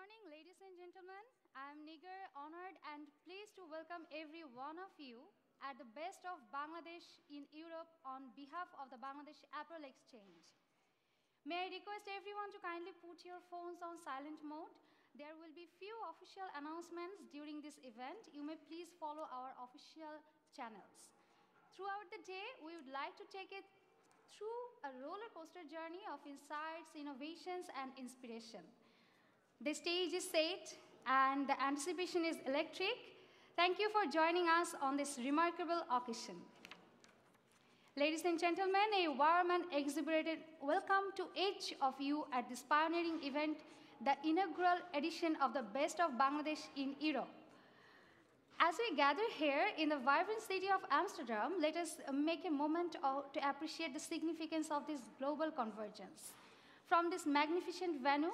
morning, ladies and gentlemen. I'm Nigar, honored and pleased to welcome every one of you at the Best of Bangladesh in Europe on behalf of the Bangladesh Apparel Exchange. May I request everyone to kindly put your phones on silent mode. There will be few official announcements during this event. You may please follow our official channels. Throughout the day, we would like to take it through a roller coaster journey of insights, innovations, and inspiration. The stage is set and the anticipation is electric. Thank you for joining us on this remarkable occasion. Ladies and gentlemen, a warm and exhilarated welcome to each of you at this pioneering event, the inaugural edition of the Best of Bangladesh in Europe. As we gather here in the vibrant city of Amsterdam, let us make a moment to appreciate the significance of this global convergence. From this magnificent venue,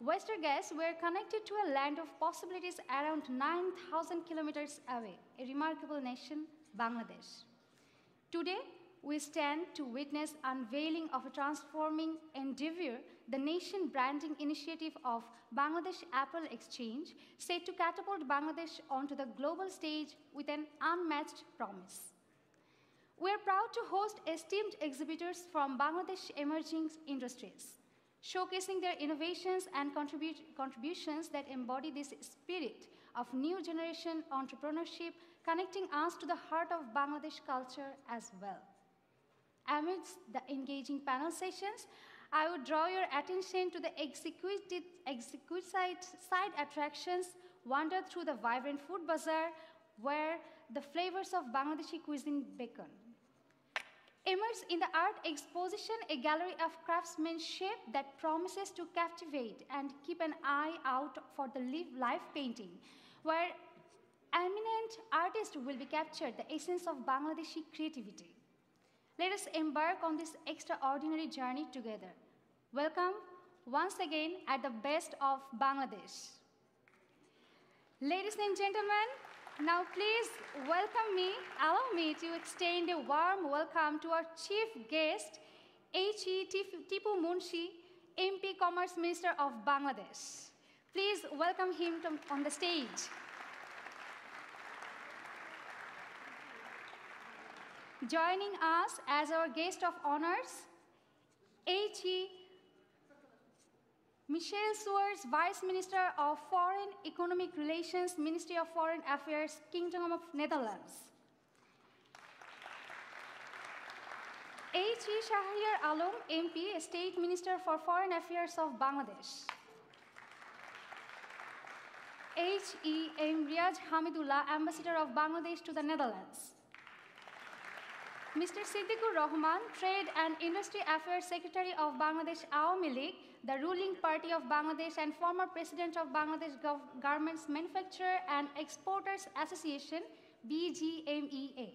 Western guests were connected to a land of possibilities around 9,000 kilometers away, a remarkable nation, Bangladesh. Today, we stand to witness unveiling of a transforming endeavor, the nation branding initiative of Bangladesh Apparel Exchange, set to catapult Bangladesh onto the global stage with an unmatched promise. We are proud to host esteemed exhibitors from Bangladesh emerging industries, showcasing their innovations and contributions that embody this spirit of new generation entrepreneurship, connecting us to the heart of Bangladesh culture as well. Amidst the engaging panel sessions, I would draw your attention to the exquisite side attractions wandered through the vibrant food bazaar where the flavors of Bangladeshi cuisine beckon. Immersed in the art exposition, a gallery of craftsmanship that promises to captivate and keep an eye out for the live painting, where eminent artists will be captured the essence of Bangladeshi creativity. Let us embark on this extraordinary journey together. Welcome once again at the Best of Bangladesh. Ladies and gentlemen, now please allow me to extend a warm welcome to our chief guest, H.E. Tipu Munshi, MP Commerce Minister of Bangladesh. Please welcome him on the stage. Joining us as our guest of honors, H.E. Michel Suers, Vice Minister of Foreign Economic Relations, Ministry of Foreign Affairs, Kingdom of Netherlands. H.E. Shahriar Alam, MP, State Minister for Foreign Affairs of Bangladesh. H.E. M. Riaz Hamidullah, Ambassador of Bangladesh to the Netherlands. Mr. Siddiqur Rahman, Trade and Industry Affairs Secretary of Bangladesh Awami League, the ruling party of Bangladesh and former President of Bangladesh Garments Manufacturer and Exporters Association, BGMEA.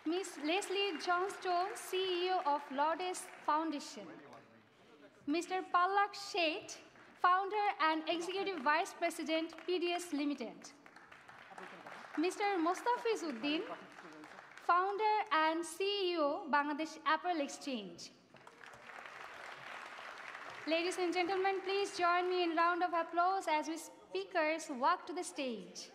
Ms. Leslie Johnstone, CEO of Lourdes Foundation. Mr. Pallak Sheth, Founder and Executive Vice President, PDS Limited. Mr. Mostafizuddin, Founder and CEO, Bangladesh Apparel Exchange. Ladies and gentlemen, please join me in a round of applause as we speakers walk to the stage.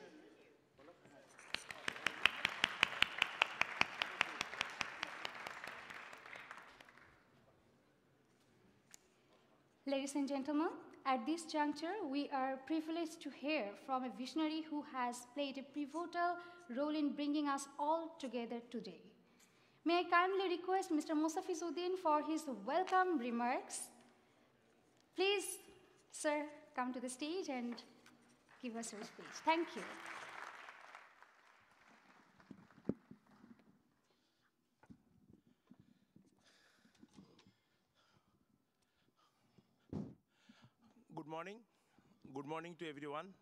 Ladies and gentlemen, at this juncture, we are privileged to hear from a visionary who has played a pivotal role in bringing us all together today. May I kindly request Mr. Mostafizuddin for his welcome remarks. Please, sir, come to the stage and give us your speech. Thank you. Good morning. Good morning to everyone.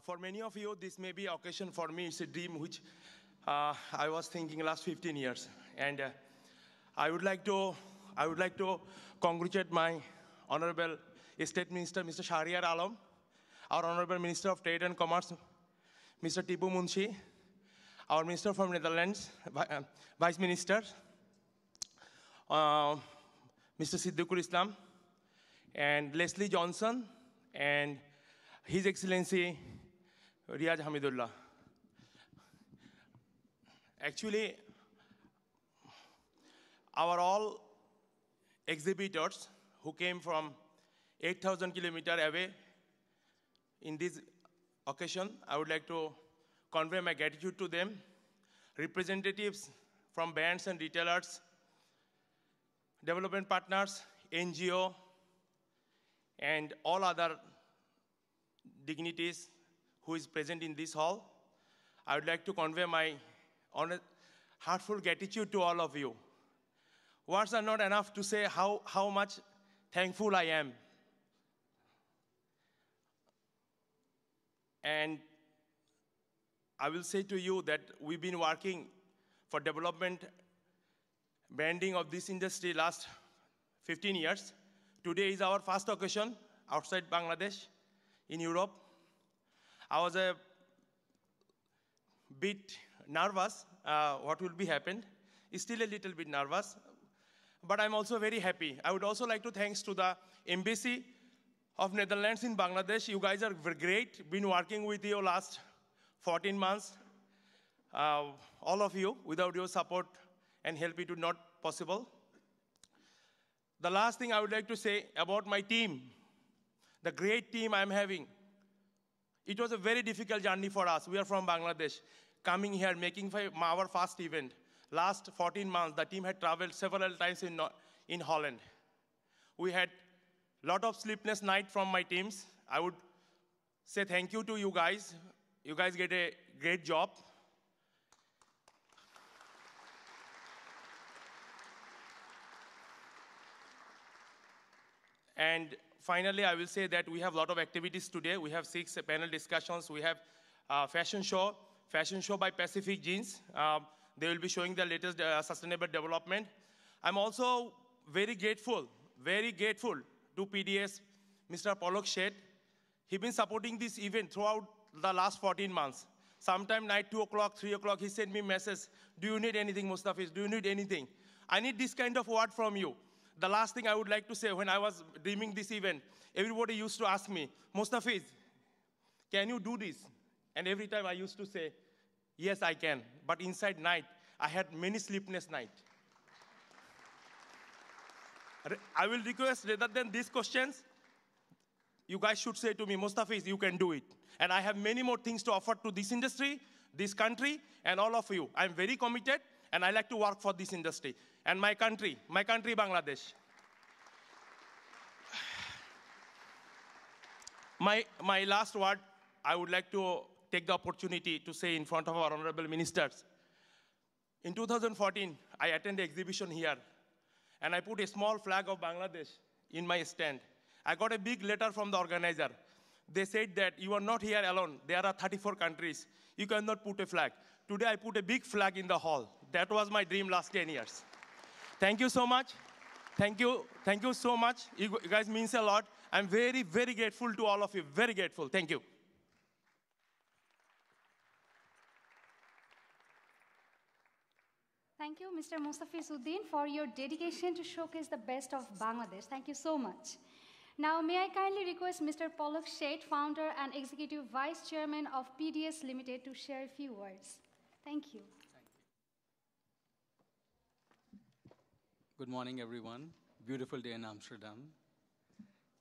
For many of you, this may be an occasion. For me, it's a dream which I was thinking last 15 years. And I would like to congratulate my Honorable State Minister, Mr. Shahriar Alam, our Honorable Minister of Trade and Commerce, Mr. Tipu Munshi, our Minister from Netherlands, Vice Minister, Mr. Siddiqur Islam, and Leslie Johnson, and His Excellency Riaz Hamidullah. Actually, our all exhibitors who came from 8,000 kilometers away in this occasion, I would like to convey my gratitude to them. Representatives from bands and retailers, development partners, NGO, and all other dignitaries who is present in this hall. I would like to convey my heartfelt gratitude to all of you. Words are not enough to say how much thankful I am. And I will say to you that we've been working for development, branding of this industry last 15 years. Today is our first occasion outside Bangladesh, in Europe. I was a bit nervous what will be happened. Still a little bit nervous, but I'm also very happy. I would also like to thanks to the Embassy of Netherlands in Bangladesh. You guys are great. Been working with you last 14 months. All of you, without your support and help, it would not possible. The last thing I would like to say about my team, the great team I'm having. It was a very difficult journey for us. We are from Bangladesh, coming here, making our first event. Last 14 months, the team had traveled several times in Holland. We had a lot of sleepless nights from my teams. I would say thank you to you guys. You guys get a great job. And finally, I will say that we have a lot of activities today. We have 6 panel discussions. We have fashion show by Pacific Jeans. They will be showing the latest sustainable development. I'm also very grateful to PDS, Mr. Palak Sheth. He's been supporting this event throughout the last 14 months. Sometime night, 2 o'clock, 3 o'clock, he sent me a message. Do you need anything, Mustafiz? Do you need anything? I need this kind of word from you. The last thing I would like to say, when I was dreaming this event, everybody used to ask me, Mustafiz, can you do this? And every time I used to say, yes, I can. But inside night, I had many sleepless nights. I will request, rather than these questions, you guys should say to me, Mustafiz, you can do it. And I have many more things to offer to this industry, this country, and all of you. I'm very committed, and I like to work for this industry. And my country, Bangladesh. My last word, I would like to take the opportunity to say in front of our honorable ministers. In 2014, I attended an exhibition here, and I put a small flag of Bangladesh in my stand. I got a big letter from the organizer. They said that you are not here alone. There are 34 countries. You cannot put a flag. Today, I put a big flag in the hall. That was my dream last 10 years. Thank you so much. Thank you so much. You guys means a lot. I'm very, very grateful to all of you. Very grateful. Thank you. Thank you, Mr. Mustafizudeen, for your dedication to showcase the best of Bangladesh. Thank you so much. Now, may I kindly request Mr. Palak Sheth, founder and executive vice chairman of PDS Limited, to share a few words. Thank you. Good morning, everyone. Beautiful day in Amsterdam.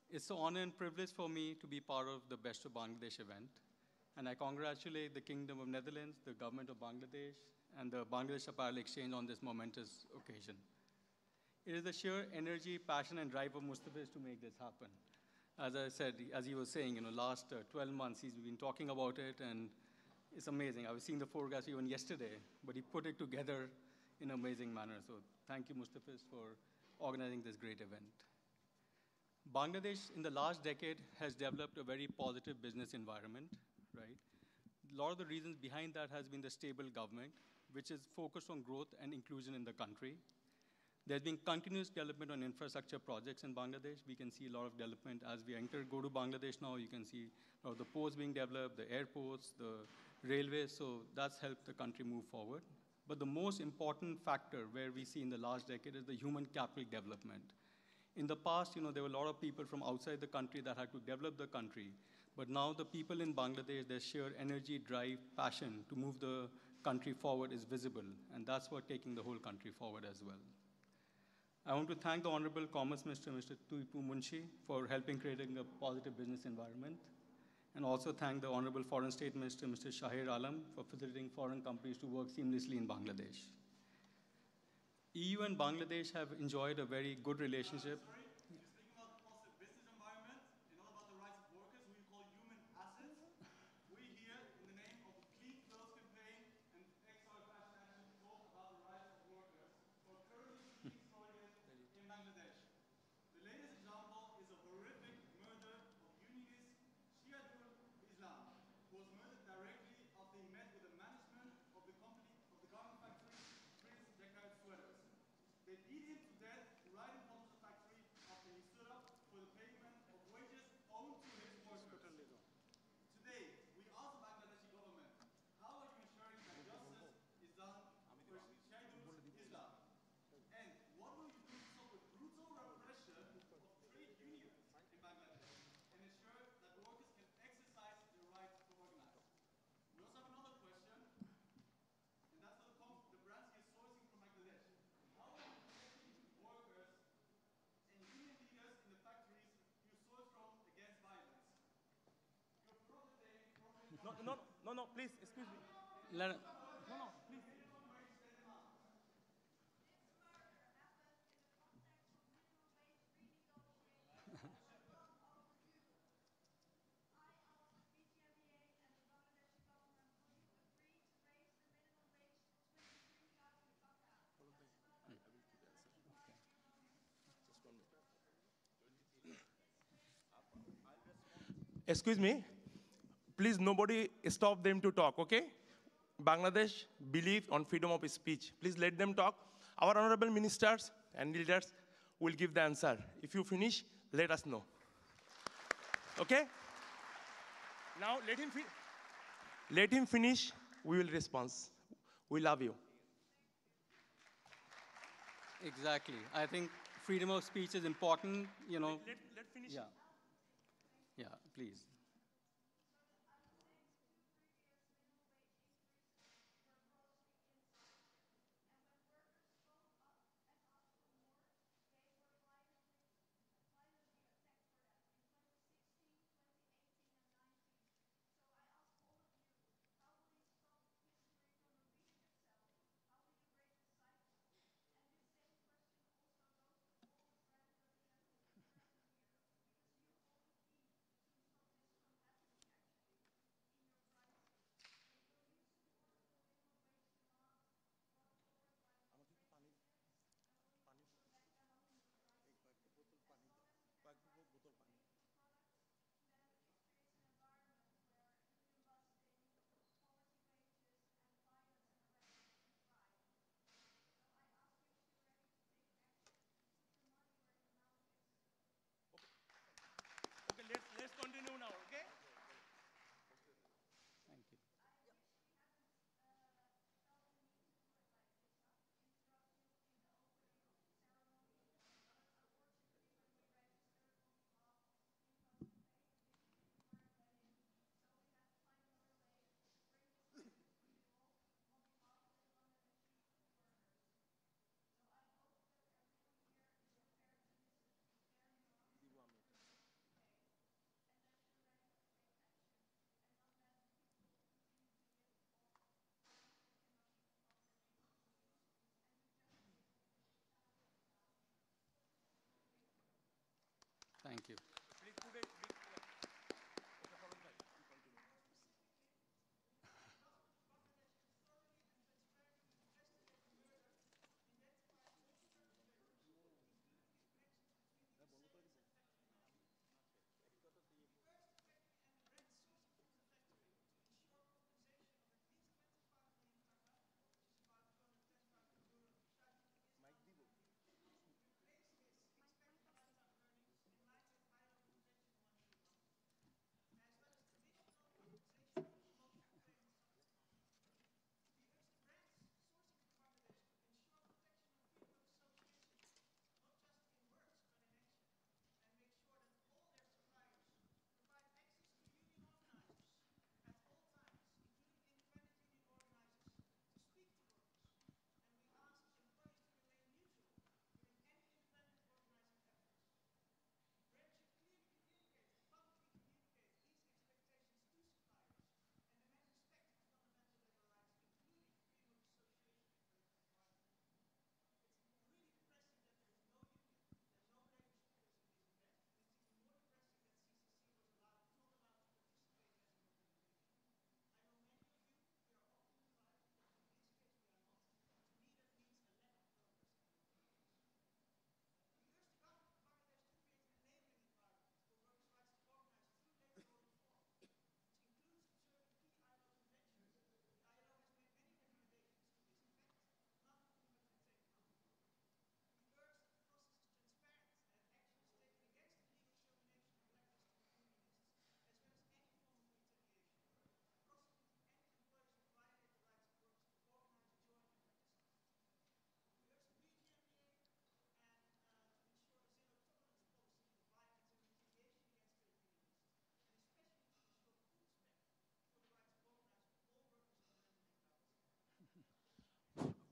It's an honor and privilege for me to be part of the Best of Bangladesh event. And I congratulate the Kingdom of Netherlands, the government of Bangladesh, and the Bangladesh Apparel Exchange on this momentous occasion. It is the sheer energy, passion, and drive of Mustafiz to make this happen. As I said, as he was saying, last 12 months, he's been talking about it, and it's amazing. I was seeing the photographs even yesterday, but he put it together in an amazing manner. So thank you, Mustafiz, for organizing this great event. Bangladesh, in the last decade, has developed a very positive business environment, right? A lot of the reasons behind that has been the stable government, which is focused on growth and inclusion in the country. There's been continuous development on infrastructure projects in Bangladesh. We can see a lot of development as we go to Bangladesh now. You can see the ports being developed, the airports, the railways. So that's helped the country move forward. But the most important factor where we see in the last decade is the human capital development. In the past, there were a lot of people from outside the country that had to develop the country. But now the people in Bangladesh, their sheer energy, drive, passion to move the country forward is visible. And that's what taking the whole country forward as well. I want to thank the Honorable Commerce Minister, Mr. Tuipu Munshi, for helping creating a positive business environment. And also thank the Honorable Foreign State Minister, Mr. Shahir Alam, for facilitating foreign companies to work seamlessly in Bangladesh. EU and Bangladesh have enjoyed a very good relationship. Sorry, you're speaking about the positive business environment and not about the rights of workers, who you call human assets. We here, in the name of the Clean Clothes Campaign and Exile Fashion Action, talk about the rights of workers who are currently being exploited in Bangladesh. The latest example is a horrific murder of unionist Shiadul Islam, who was murdered directly after he met with the management of the company of the garment factory Prince Jacquard Sweaters. They beat him to death right in front of the factory after he stood up for the payment of wages owed to his workers. Today, we ask the Bangladeshi government, how are you ensuring that justice is done for Shahidul Islam? And what will you do to stop the brutal repression of trade unions in Bangladesh and ensure that workers can exercise their right to organize? We also have another question, and that's the brands you're sourcing from Bangladesh. How are you protecting workers and union leaders in the factories you source from against violence? You're No, please, excuse me. Let, Please. Excuse me. Please, nobody stop them to talk, okay? Bangladesh believe on freedom of speech. Please let them talk. Our honorable ministers and leaders will give the answer. If you finish, let us know. Okay? Now let him finish. We will respond. We love you. exactly. I think freedom of speech is important, Let finish. Yeah. Yeah, please.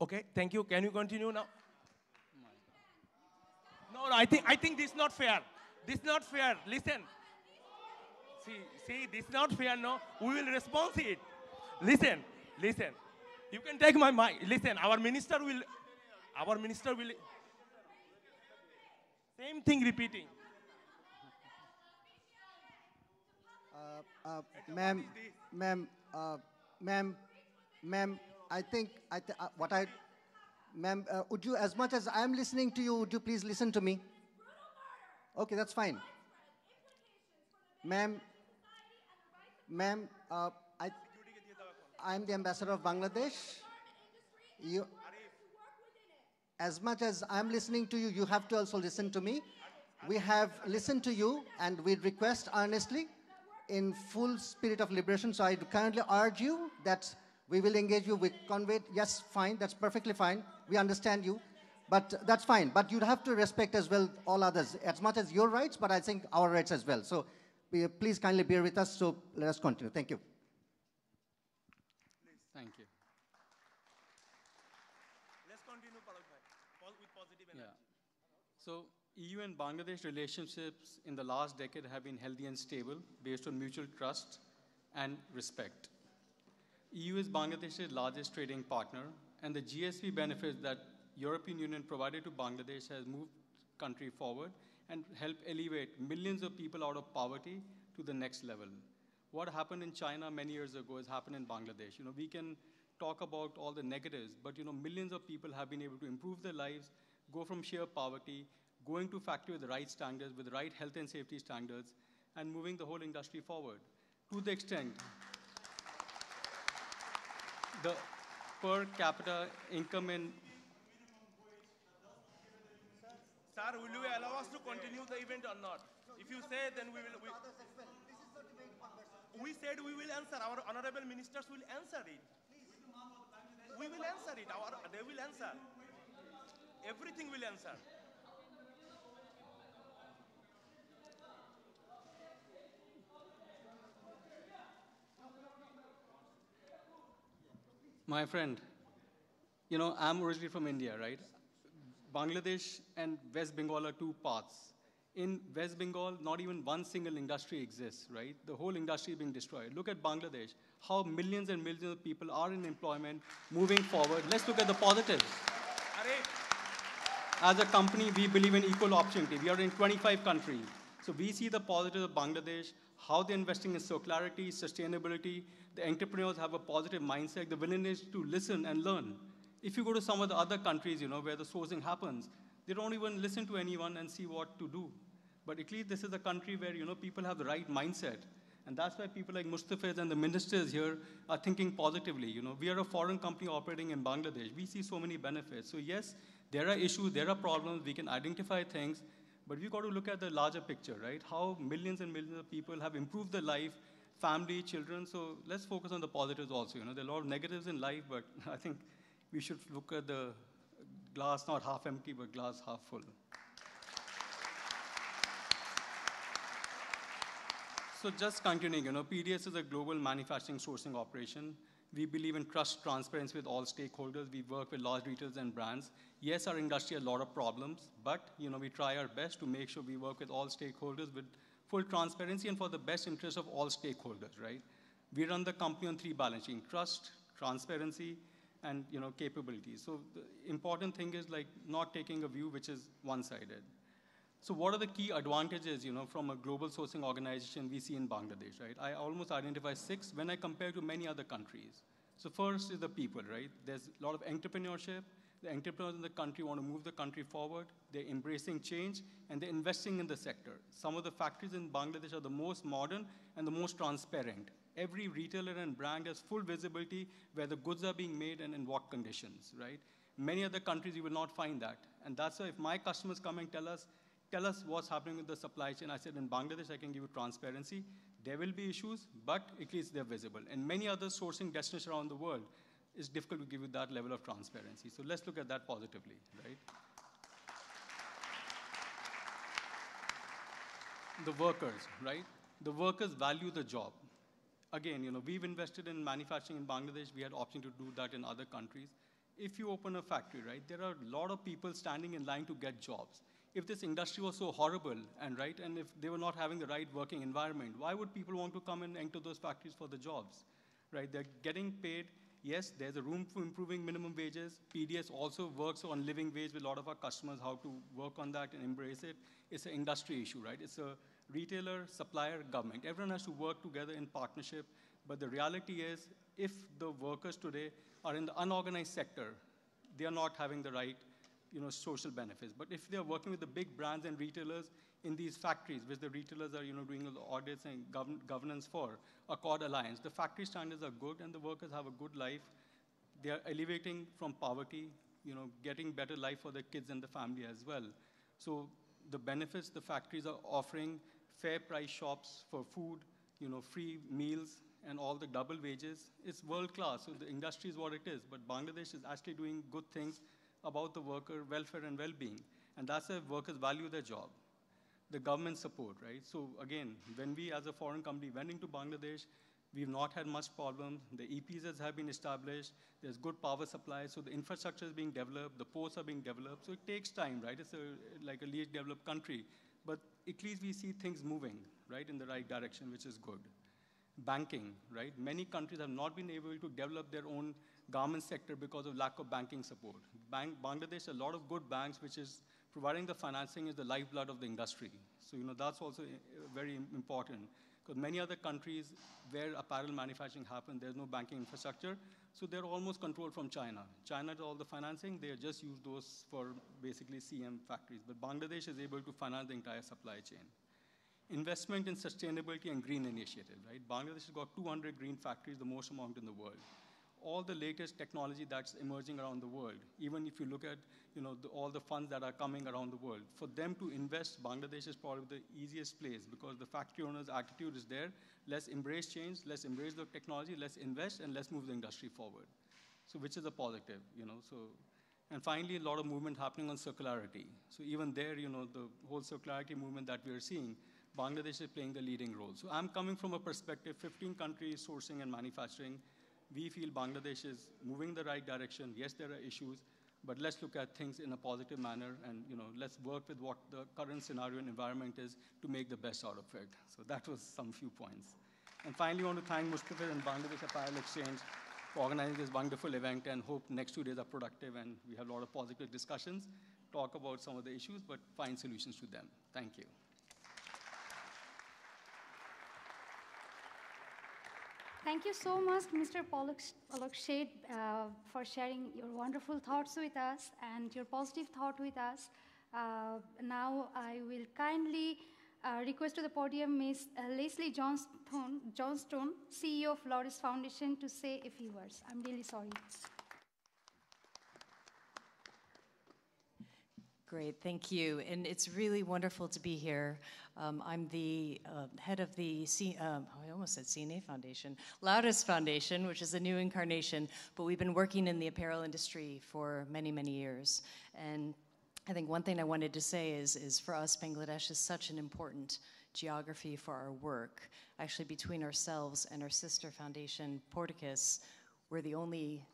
Okay, thank you. Can you continue now? No, I think this is not fair. This is not fair. Listen. See, this is not fair, no? We will respond it. Listen. You can take my mic. Listen, our minister will, same thing repeating. Ma'am, ma'am, ma'am, ma'am, ma'am, would you, as much as I'm listening to you, would you please listen to me? Okay, that's fine. Ma'am, I'm the ambassador of Bangladesh. As much as I'm listening to you, you have to also listen to me. We have listened to you, and we request earnestly in full spirit of liberation. So I currently urge you that we will engage you with convey. Yes, fine, that's perfectly fine. We understand you, but that's fine. But you'd have to respect as well all others, as much as your rights, but I think our rights as well. So please kindly bear with us. So let us continue. Thank you. Thank you. Let's continue, Parag bhai, with positive energy. Yeah. So EU and Bangladesh relationships in the last decade have been healthy and stable based on mutual trust and respect. EU is Bangladesh's largest trading partner, and the GSP benefits that European Union provided to Bangladesh has moved the country forward and helped elevate millions of people out of poverty to the next level. What happened in China many years ago has happened in Bangladesh. We can talk about all the negatives, but millions of people have been able to improve their lives, go from sheer poverty, going to factory with the right standards, with the right health and safety standards, and moving the whole industry forward. To the extent, the per capita income in... Sir, will you allow us to continue the event or not? If you say, then we will... We said we will answer. Our honorable ministers will answer it. We will answer it. They will answer. Everything will answer. My friend, I'm originally from India, right? Bangladesh and West Bengal are two paths. In West Bengal, not even one single industry exists, right? The whole industry is being destroyed. Look at Bangladesh, how millions and millions of people are in employment, moving forward. Let's look at the positives. As a company, we believe in equal opportunity. We are in 25 countries. So we see the positives of Bangladesh, how they're investing in circularity, sustainability. The entrepreneurs have a positive mindset, the willingness to listen and learn. If you go to some of the other countries, where the sourcing happens, they don't even listen to anyone and see what to do. But at least this is a country where, people have the right mindset. And that's why people like Mustafiz and the ministers here are thinking positively. We are a foreign company operating in Bangladesh. We see so many benefits. So yes, there are issues, there are problems, we can identify things, but we've got to look at the larger picture, right? How millions and millions of people have improved their life, family, children. So let's focus on the positives also. There are a lot of negatives in life, but I think we should look at the glass not half empty, but glass half full. So just continuing, PDS is a global manufacturing sourcing operation. We believe in trust, transparency with all stakeholders. We work with large retailers and brands. Yes, our industry has a lot of problems, but we try our best to make sure we work with all stakeholders with full transparency and for the best interest of all stakeholders, right? We run the company on 3 balancing: trust, transparency, and capabilities. So the important thing is not taking a view which is one-sided. So what are the key advantages, from a global sourcing organization we see in Bangladesh, right? I almost identify 6 when I compare to many other countries. So first is the people, right? There's a lot of entrepreneurship. The entrepreneurs in the country want to move the country forward. They're embracing change, and they're investing in the sector. Some of the factories in Bangladesh are the most modern and the most transparent. Every retailer and brand has full visibility where the goods are being made and in what conditions, right? Many other countries, you will not find that. And that's why if my customers come and tell us what's happening with the supply chain. I said, in Bangladesh, I can give you transparency. There will be issues, but at least they're visible. And many other sourcing destinations around the world, it's difficult to give you that level of transparency. So let's look at that positively, right? The workers, right? The workers value the job. Again, we've invested in manufacturing in Bangladesh. We had option to do that in other countries. if you open a factory, right, there are a lot of people standing in line to get jobs. If this industry was so horrible, and if they were not having the right working environment, why would people want to come and enter those factories for the jobs, right? They're getting paid. Yes, there's a room for improving minimum wages. PDS also works on living wage with a lot of our customers, how to work on that and embrace it. It's an industry issue, right? It's a retailer, supplier, government. Everyone has to work together in partnership. But the reality is, if the workers today are in the unorganized sector, they are not having the right social benefits. But if they are working with the big brands and retailers in these factories, which the retailers are doing the audits and governance for, Accord Alliance, the factory standards are good and the workers have a good life. They are elevating from poverty, getting better life for their kids and the family as well. So the benefits the factories are offering, fair price shops for food, free meals, and all the double wages, it's world class. So the industry is what it is. But Bangladesh is actually doing good things about the worker welfare and well-being. And that's why workers value their job. The government support, right? So again, when we as a foreign company went into Bangladesh, we've not had much problem. The EPZs have been established. There's good power supply. So the infrastructure is being developed. The ports are being developed. So it takes time, right? It's like a least developed country. But at least we see things moving, right, in the right direction, which is good. Banking, right? Many countries have not been able to develop their own garment sector because of lack of banking support. Bangladesh, a lot of good banks, which is providing the financing is the lifeblood of the industry. So, that's also very important. Because many other countries where apparel manufacturing happens, there's no banking infrastructure. So they're almost controlled from China. China does all the financing. They just use those for basically CM factories. But Bangladesh is able to finance the entire supply chain. Investment in sustainability and green initiative, right? Bangladesh has got 200 green factories, the most amount in the world. All the latest technology that's emerging around the world, even if you look at all the funds that are coming around the world, for them to invest, Bangladesh is probably the easiest place because the factory owner's attitude is there. Let's embrace change, let's embrace the technology, let's invest, and let's move the industry forward. So which is a positive, And finally, a lot of movement happening on circularity. So even there, the whole circularity movement that we are seeing, Bangladesh is playing the leading role. So I'm coming from a perspective, 15 countries sourcing and manufacturing. We feel Bangladesh is moving the right direction. Yes, there are issues, but let's look at things in a positive manner and let's work with what the current scenario and environment is to make the best out of it. So that was some few points. And finally, I want to thank Mustafir and Bangladesh Apparel Exchange for organizing this wonderful event and hope next 2 days are productive and we have a lot of positive discussions, talk about some of the issues, but find solutions to them. Thank you. Thank you so much, Mr. Palak Sheth, for sharing your wonderful thoughts with us and your positive thought with us. Now I will kindly request to the podium Ms. Leslie Johnstone, CEO of Loris Foundation, to say a few words. I'm really sorry. Great, thank you. And it's really wonderful to be here. I'm the head of the, I almost said CNA Foundation, Loris Foundation, which is a new incarnation, but we've been working in the apparel industry for many, many years. And I think one thing I wanted to say is for us, Bangladesh is such an important geography for our work. Actually, between ourselves and our sister foundation, Porticus, we're the only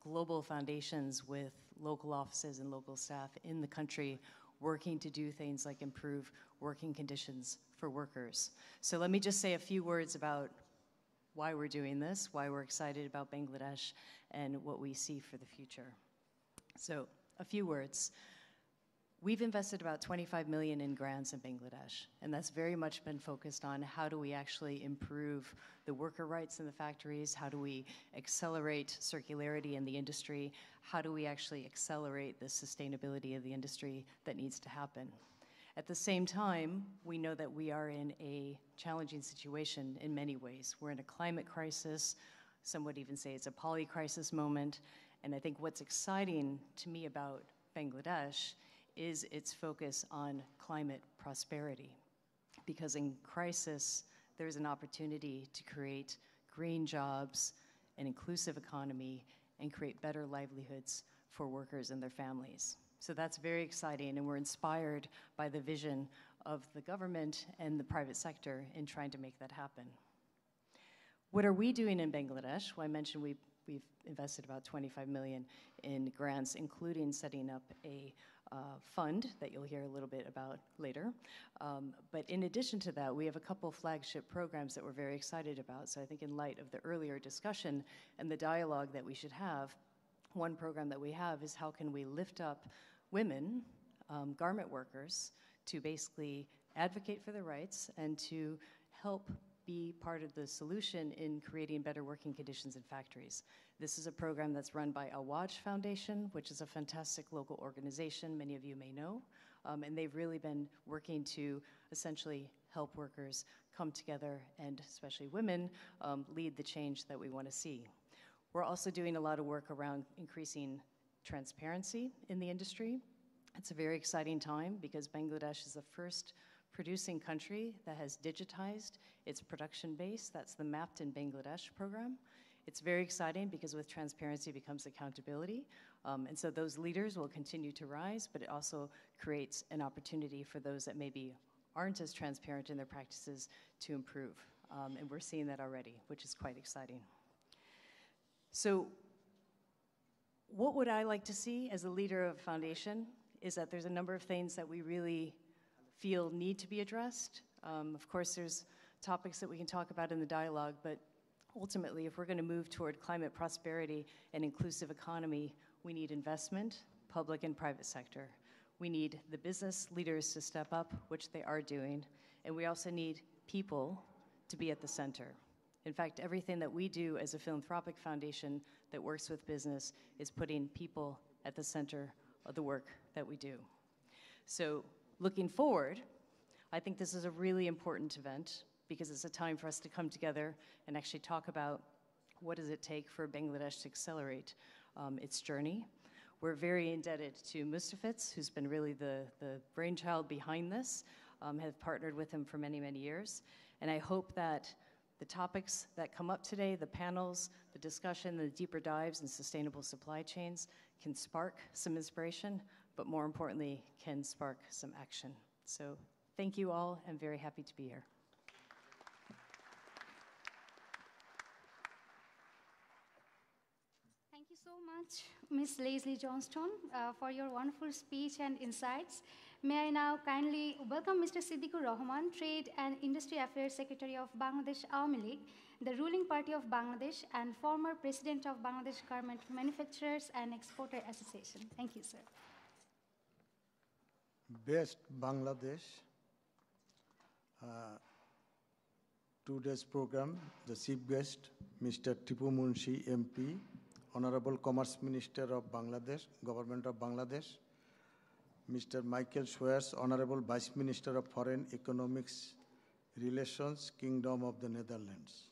global foundations with local offices and local staff in the country working to do things like improve working conditions for workers. So let me just say a few words about why we're doing this, why we're excited about Bangladesh, and what we see for the future. So a few words. We've invested about 25 million in grants in Bangladesh, and that's very much been focused on how do we actually improve the worker rights in the factories, how do we accelerate circularity in the industry, how do we actually accelerate the sustainability of the industry that needs to happen. At the same time, we know that we are in a challenging situation in many ways. We're in a climate crisis, some would even say it's a poly-crisis moment, and I think what's exciting to me about Bangladesh is its focus on climate prosperity. Because in crisis, there's an opportunity to create green jobs, an inclusive economy, and create better livelihoods for workers and their families. So that's very exciting, and we're inspired by the vision of the government and the private sector in trying to make that happen. What are we doing in Bangladesh? Well, I mentioned we we've invested about 25 million in grants, including setting up a fund that you'll hear a little bit about later. But in addition to that, we have a couple flagship programs that we're very excited about. So I think in light of the earlier discussion and the dialogue that we should have, one program that we have is how can we lift up women, garment workers, to basically advocate for their rights and to help be part of the solution in creating better working conditions in factories. This is a program that's run by Awaj Foundation, which is a fantastic local organization many of you may know. And they've really been working to essentially help workers come together and especially women lead the change that we want to see. We're also doing a lot of work around increasing transparency in the industry. It's a very exciting time because Bangladesh is the first producing country that has digitized its production base. That's the Mapped in Bangladesh program. It's very exciting because with transparency becomes accountability. And so those leaders will continue to rise, but it also creates an opportunity for those that maybe aren't as transparent in their practices to improve. And we're seeing that already, which is quite exciting. So what would I like to see as a leader of a foundation is that there's a number of things that we really feel need to be addressed. Of course, there's topics that we can talk about in the dialogue, but ultimately, if we're going to move toward climate prosperity and inclusive economy, we need investment, public and private sector. We need the business leaders to step up, which they are doing, and we also need people to be at the center. In fact, everything that we do as a philanthropic foundation that works with business is putting people at the center of the work that we do. So looking forward, I think this is a really important event because it's a time for us to come together and actually talk about what does it take for Bangladesh to accelerate its journey. We're very indebted to Mustafitz, who's been really the brainchild behind this, have partnered with him for many, many years. And I hope that the topics that come up today, the panels, the discussion, the deeper dives in sustainable supply chains can spark some inspiration, but more importantly, can spark some action. So thank you all. I'm very happy to be here. Thank you so much, Ms. Leslie Johnston, for your wonderful speech and insights. May I now kindly welcome Mr. Siddiqur Rahman, Trade and Industry Affairs Secretary of Bangladesh Awami League, the ruling party of Bangladesh and former president of Bangladesh Garment Manufacturers and Exporter Association. Thank you, sir. Best Bangladesh. Today's program, the chief guest, Mr. Tipu Munshi, MP, Honorable Commerce Minister of Bangladesh, Government of Bangladesh, Mr. Michael Schwers, Honorable Vice Minister of Foreign Economics Relations, Kingdom of the Netherlands,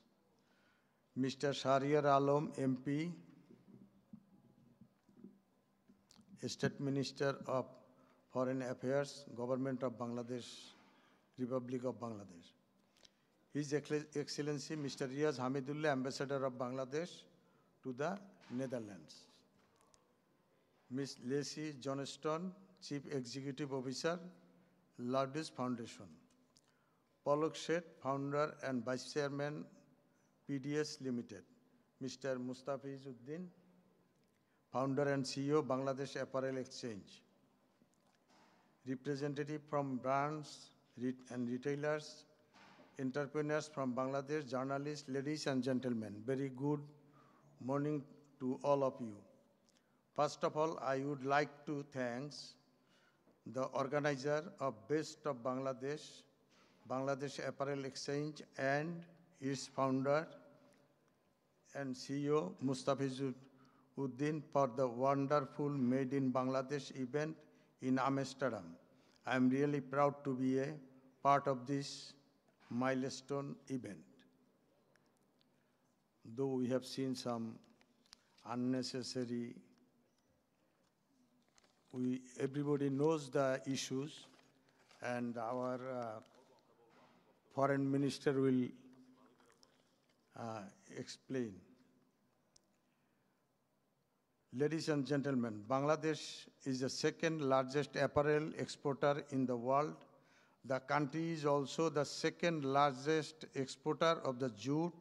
Mr. Shahriar Alam, MP, State Minister of Foreign Affairs, Government of Bangladesh, Republic of Bangladesh, His Excellency Mr. Riaz Hamidullah, Ambassador of Bangladesh to the Netherlands, Ms. Leslie Johnston, Chief Executive Officer, Lourdes Foundation, Palak Sheth, Founder and Vice Chairman, PDS Limited, Mr. Mustafizuddin, Founder and CEO, Bangladesh Apparel Exchange, representative from brands and retailers, entrepreneurs from Bangladesh, journalists, ladies and gentlemen, very good morning to all of you. First of all, I would like to thank the organizer of Best of Bangladesh, Bangladesh Apparel Exchange, and its founder and CEO, Mustafizuddin, for the wonderful Made in Bangladesh event in Amsterdam. I am really proud to be a part of this milestone event. Though we have seen some unnecessary, everybody knows the issues, and our foreign minister will explain. Ladies and gentlemen, Bangladesh is the second largest apparel exporter in the world. The country is also the second largest exporter of the jute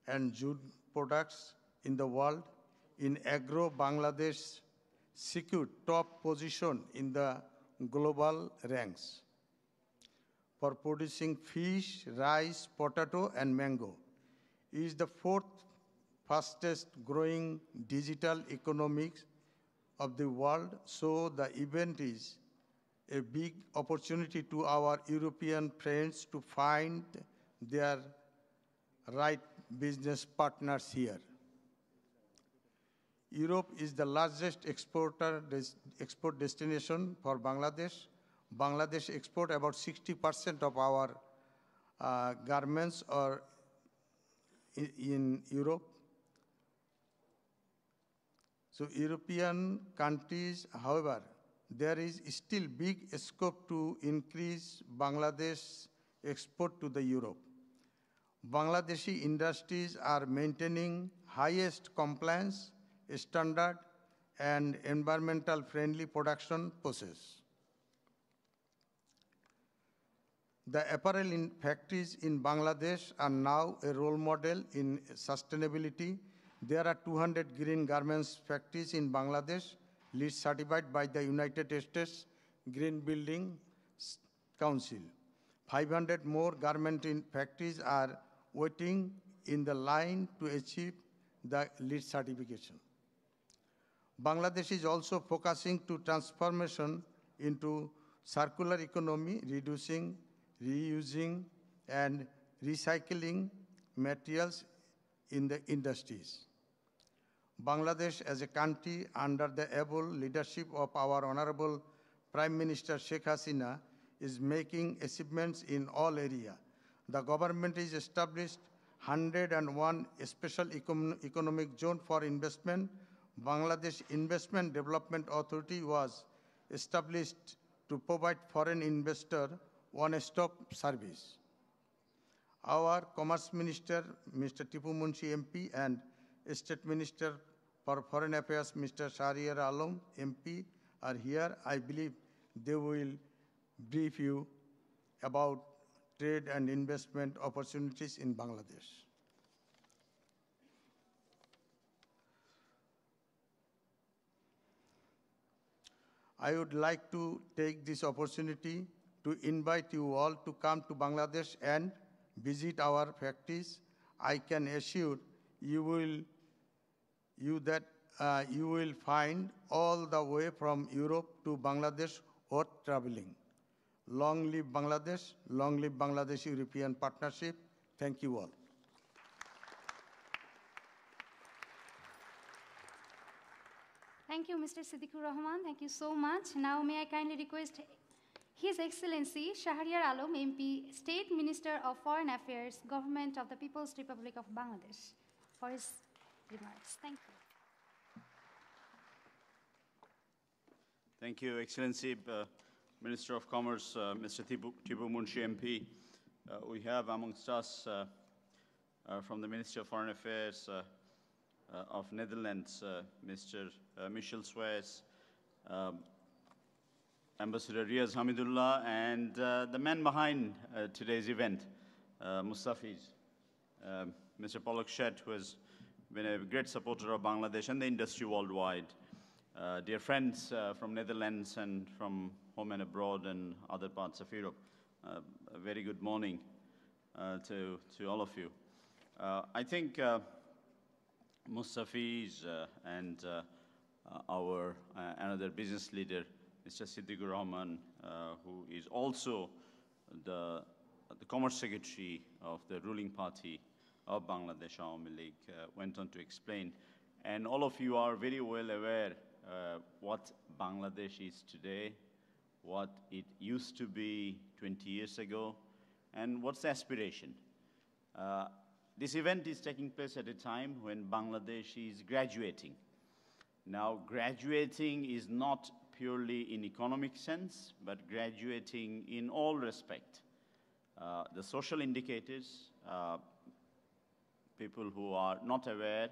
and jute products in the world. In agro, Bangladesh secured top position in the global ranks for producing fish, rice, potato, and mango. It is the fourth fastest growing digital economics of the world, so the event is a big opportunity to our European friends to find their right business partners here. Europe is the largest export destination for Bangladesh. Bangladesh export about 60% of our garments are in Europe. So European countries, however, there is still big scope to increase Bangladesh export to the Europe. Bangladeshi industries are maintaining highest compliance standard and environmental friendly production process. The apparel factories in Bangladesh are now a role model in sustainability. There are 200 green garments factories in Bangladesh, LEED certified by the United States Green Building Council. 500 more garment factories are waiting in the line to achieve the LEED certification. Bangladesh is also focusing to transformation into circular economy, reducing, reusing, and recycling materials in the industries. Bangladesh as a country under the able leadership of our Honorable Prime Minister Sheikh Hasina is making achievements in all areas. The government is established 101 special economic zone for investment. Bangladesh Investment Development Authority was established to provide foreign investor one-stop service. Our Commerce Minister, Mr. Tipu Munshi MP, and State Minister for Foreign Affairs, Mr. Shahriar Alam MP, are here. I believe they will brief you about trade and investment opportunities in Bangladesh. I would like to take this opportunity to invite you all to come to Bangladesh and visit our factories. I can assure you that you will find all the way from Europe to Bangladesh worth traveling. Long live Bangladesh, long live Bangladesh-European partnership. Thank you all. Thank you, Mr. Siddiqur Rahman. Thank you so much. Now, may I kindly request His Excellency Shahriar Alam, MP, State Minister of Foreign Affairs, Government of the People's Republic of Bangladesh, for his remarks. Thank you. Thank you, Excellency, Minister of Commerce, Mr. Tipu Munshi MP. We have amongst us from the Ministry of Foreign Affairs of Netherlands, Mr. Michel Suez, Ambassador Riaz Hamidullah, and the man behind today's event, Mustafiz, Mr. Polak Shet, who has been a great supporter of Bangladesh and the industry worldwide. Dear friends from Netherlands and from home and abroad and other parts of Europe, a very good morning to all of you. I think Mustafiz and our another business leader, Mr. Siddiqur Rahman, who is also the Commerce Secretary of the ruling party of Bangladesh Awami League, went on to explain. And all of you are very well aware what Bangladesh is today, what it used to be 20 years ago, and what's the aspiration. This event is taking place at a time when Bangladesh is graduating. Now, graduating is not purely in economic sense, but graduating in all respect. The social indicators, people who are not aware,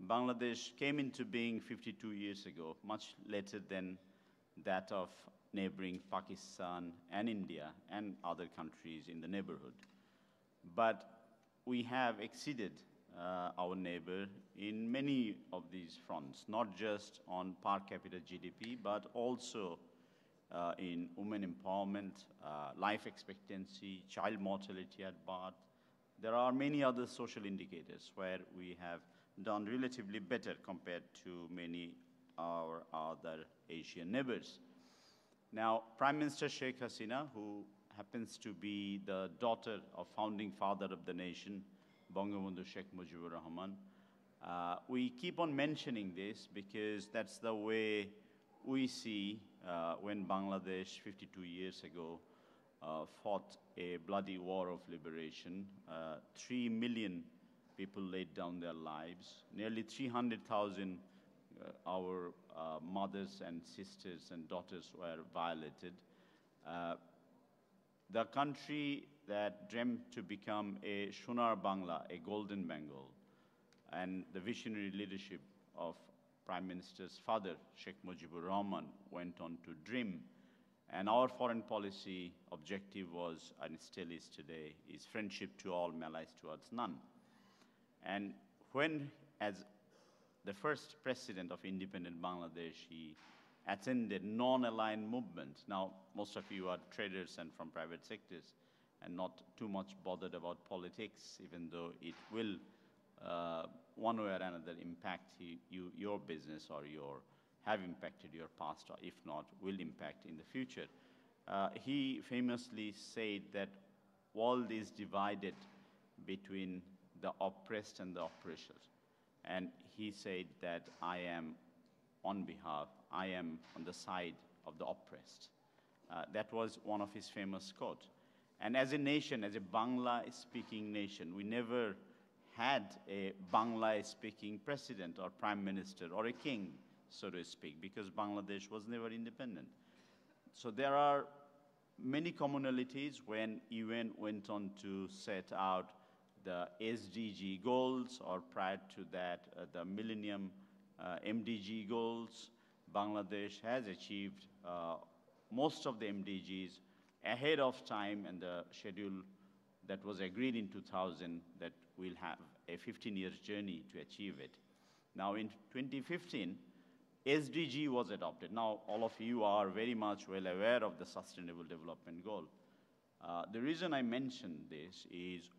Bangladesh came into being 52 years ago, much later than that of neighboring Pakistan and India and other countries in the neighborhood. But we have exceeded our neighbor in many of these fronts, not just on per capita GDP, but also in women empowerment, life expectancy, child mortality at birth. There are many other social indicators where we have done relatively better compared to many our other Asian neighbors. Now, Prime Minister Sheikh Hasina, who happens to be the daughter of founding father of the nation, Bangabandhu Sheikh Mujibur Rahman, we keep on mentioning this because that's the way we see when Bangladesh 52 years ago fought a bloody war of liberation. 3 million people laid down their lives. Nearly 300,000 our mothers and sisters and daughters were violated. The country that dreamt to become a Sonar Bangla, a golden Bengal, and the visionary leadership of Prime Minister's father, Sheikh Mujibur Rahman, went on to dream. And our foreign policy objective was, and still is today, is friendship to all, malice towards none. And when, as the first president of independent Bangladesh, he attended non-aligned movement. Now, most of you are traders and from private sectors and not too much bothered about politics, even though it will, one way or another, impact your business or have impacted your past, or if not, will impact in the future. He famously said that world is divided between the oppressed and the oppressors. And he said that I am on the side of the oppressed. That was one of his famous quotes. And as a nation, as a Bangla-speaking nation, we never had a Bangla-speaking president or prime minister or a king, so to speak, because Bangladesh was never independent. So there are many commonalities when UN went on to set out the SDG goals, or prior to that, the Millennium MDG goals. Bangladesh has achieved most of the MDGs ahead of time, and the schedule that was agreed in 2000 that we'll have a 15-year journey to achieve it. Now in 2015, SDG was adopted. Now all of you are very much well aware of the Sustainable Development Goal. The reason I mention this is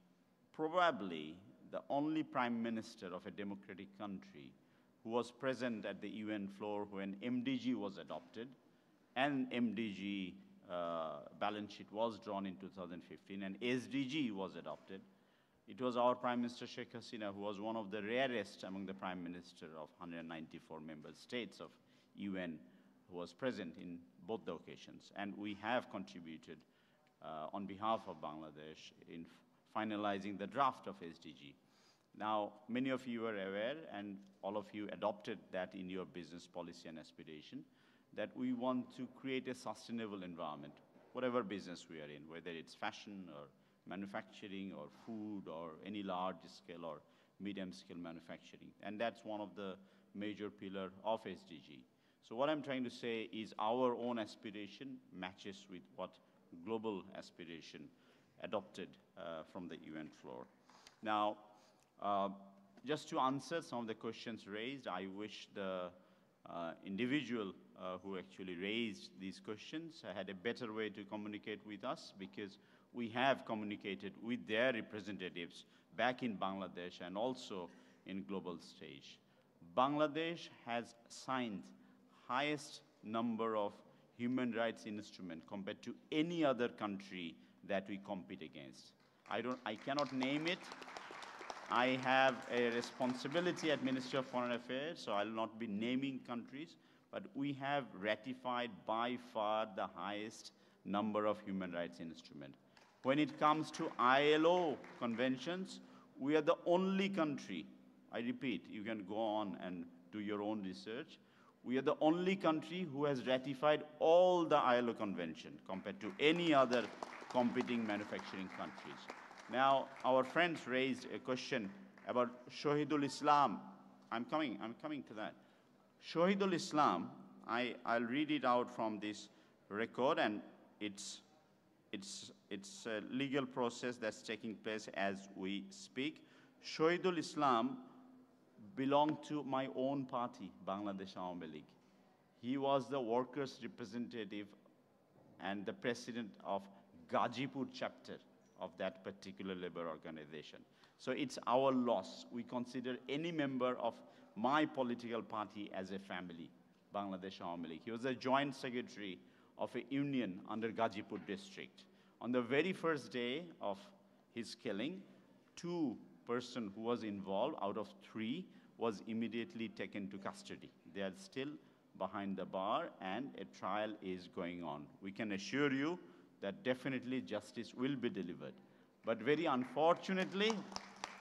probably the only prime minister of a democratic country who was present at the UN floor when MDG was adopted, and MDG balance sheet was drawn in 2015, and SDG was adopted. It was our Prime Minister Sheikh Hasina, who was one of the rarest among the Prime Minister of 194 member states of UN, who was present in both the occasions. And we have contributed on behalf of Bangladesh in finalizing the draft of SDG. Now, many of you are aware, and all of you adopted that in your business policy and aspiration, that we want to create a sustainable environment, whatever business we are in, whether it's fashion or manufacturing or food or any large scale or medium scale manufacturing. And that's one of the major pillars of SDG. So what I'm trying to say is our own aspiration matches with what global aspiration adopted from the UN floor. Now, just to answer some of the questions raised, I wish the individual who actually raised these questions had a better way to communicate with us, because we have communicated with their representatives back in Bangladesh and also in global stage. Bangladesh has signed highest number of human rights instruments compared to any other country that we compete against. I cannot name it. I have a responsibility at Ministry of Foreign Affairs, so I'll not be naming countries, but we have ratified by far the highest number of human rights instruments. When it comes to ILO conventions, we are the only country, I repeat, you can go on and do your own research, we are the only country who has ratified all the ILO convention compared to any other competing manufacturing countries. Now, our friends raised a question about Shahidul Islam. I'm coming to that. Shahidul Islam, I'll read it out from this record, and it's a legal process that's taking place as we speak. Shahidul Islam belonged to my own party, Bangladesh Awami League. He was the workers' representative and the president of Gazipur chapter of that particular labor organization. So it's our loss. We consider any member of my political party as a family, Bangladesh Awami League. He was a joint secretary of a union under Gazipur district. On the very first day of his killing, 2 persons who was involved out of 3 was immediately taken to custody. They are still behind the bar and a trial is going on. We can assure you that definitely justice will be delivered. But very unfortunately,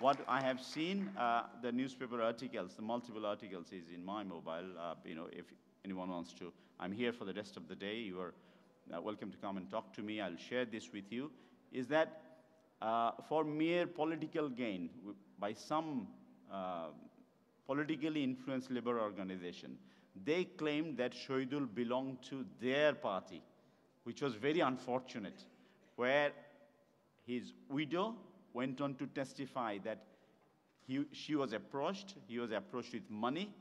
what I have seen, the newspaper articles, the multiple articles is in my mobile. If anyone wants to, I'm here for the rest of the day. You are welcome to come and talk to me. I'll share this with you. Is that for mere political gain by some politically influenced labor organization, they claimed that Shahidul belonged to their party, which was very unfortunate, where his widow went on to testify that he was approached with money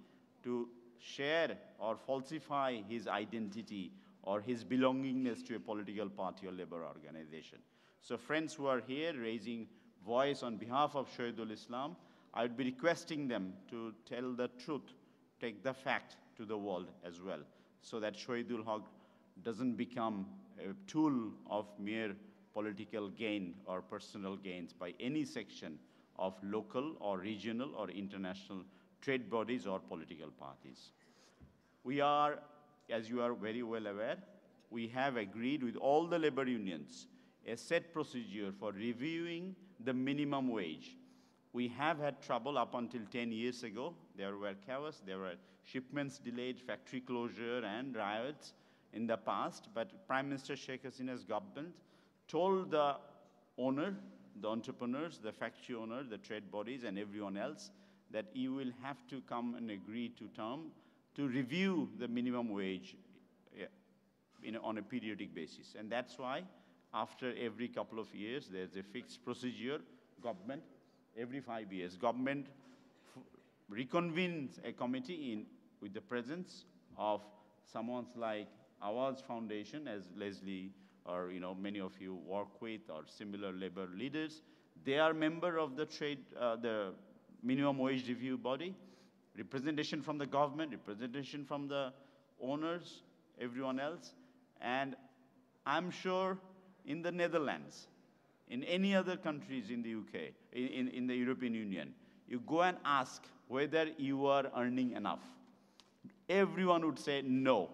to share or falsify his identity or his belongingness to a political party or labor organization. So friends who are here raising voice on behalf of Shahidul Islam, I would be requesting them to tell the truth, take the fact to the world as well, so that Shahidul Haq doesn't become a tool of mere political gain or personal gains by any section of local or regional or international trade bodies or political parties. We are, as you are very well aware, we have agreed with all the labor unions a set procedure for reviewing the minimum wage. We have had trouble up until 10 years ago. There were chaos, there were shipments delayed, factory closure, and riots in the past. But Prime Minister Sheikh Hasina's government told the owner, the entrepreneurs, the factory owner, the trade bodies, and everyone else that you will have to come and agree to term to review the minimum wage on a periodic basis. And that's why after every couple of years, there's a fixed procedure, government, every 5 years, government reconvenes a committee with the presence of someone like Awaz Foundation, as Leslie or many of you work with, or similar labor leaders. They are member of the the minimum wage review body, representation from the government, representation from the owners, everyone else. And I'm sure in the Netherlands, in any other countries in the UK, in the European Union, you go and ask whether you are earning enough. Everyone would say, no,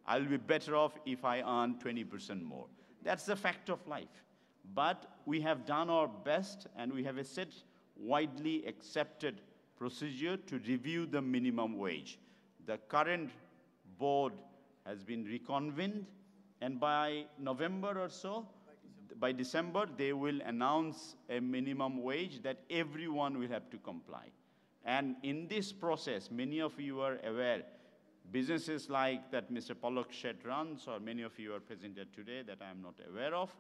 I'll be better off if I earn 20% more. That's the fact of life. But we have done our best, and we have a set widely accepted procedure to review the minimum wage. The current board has been reconvened, and by November or so, by December, they will announce a minimum wage that everyone will have to comply. And in this process, many of you are aware, businesses like that Mr. Palak Sheth runs, or many of you are present here today that I am not aware of,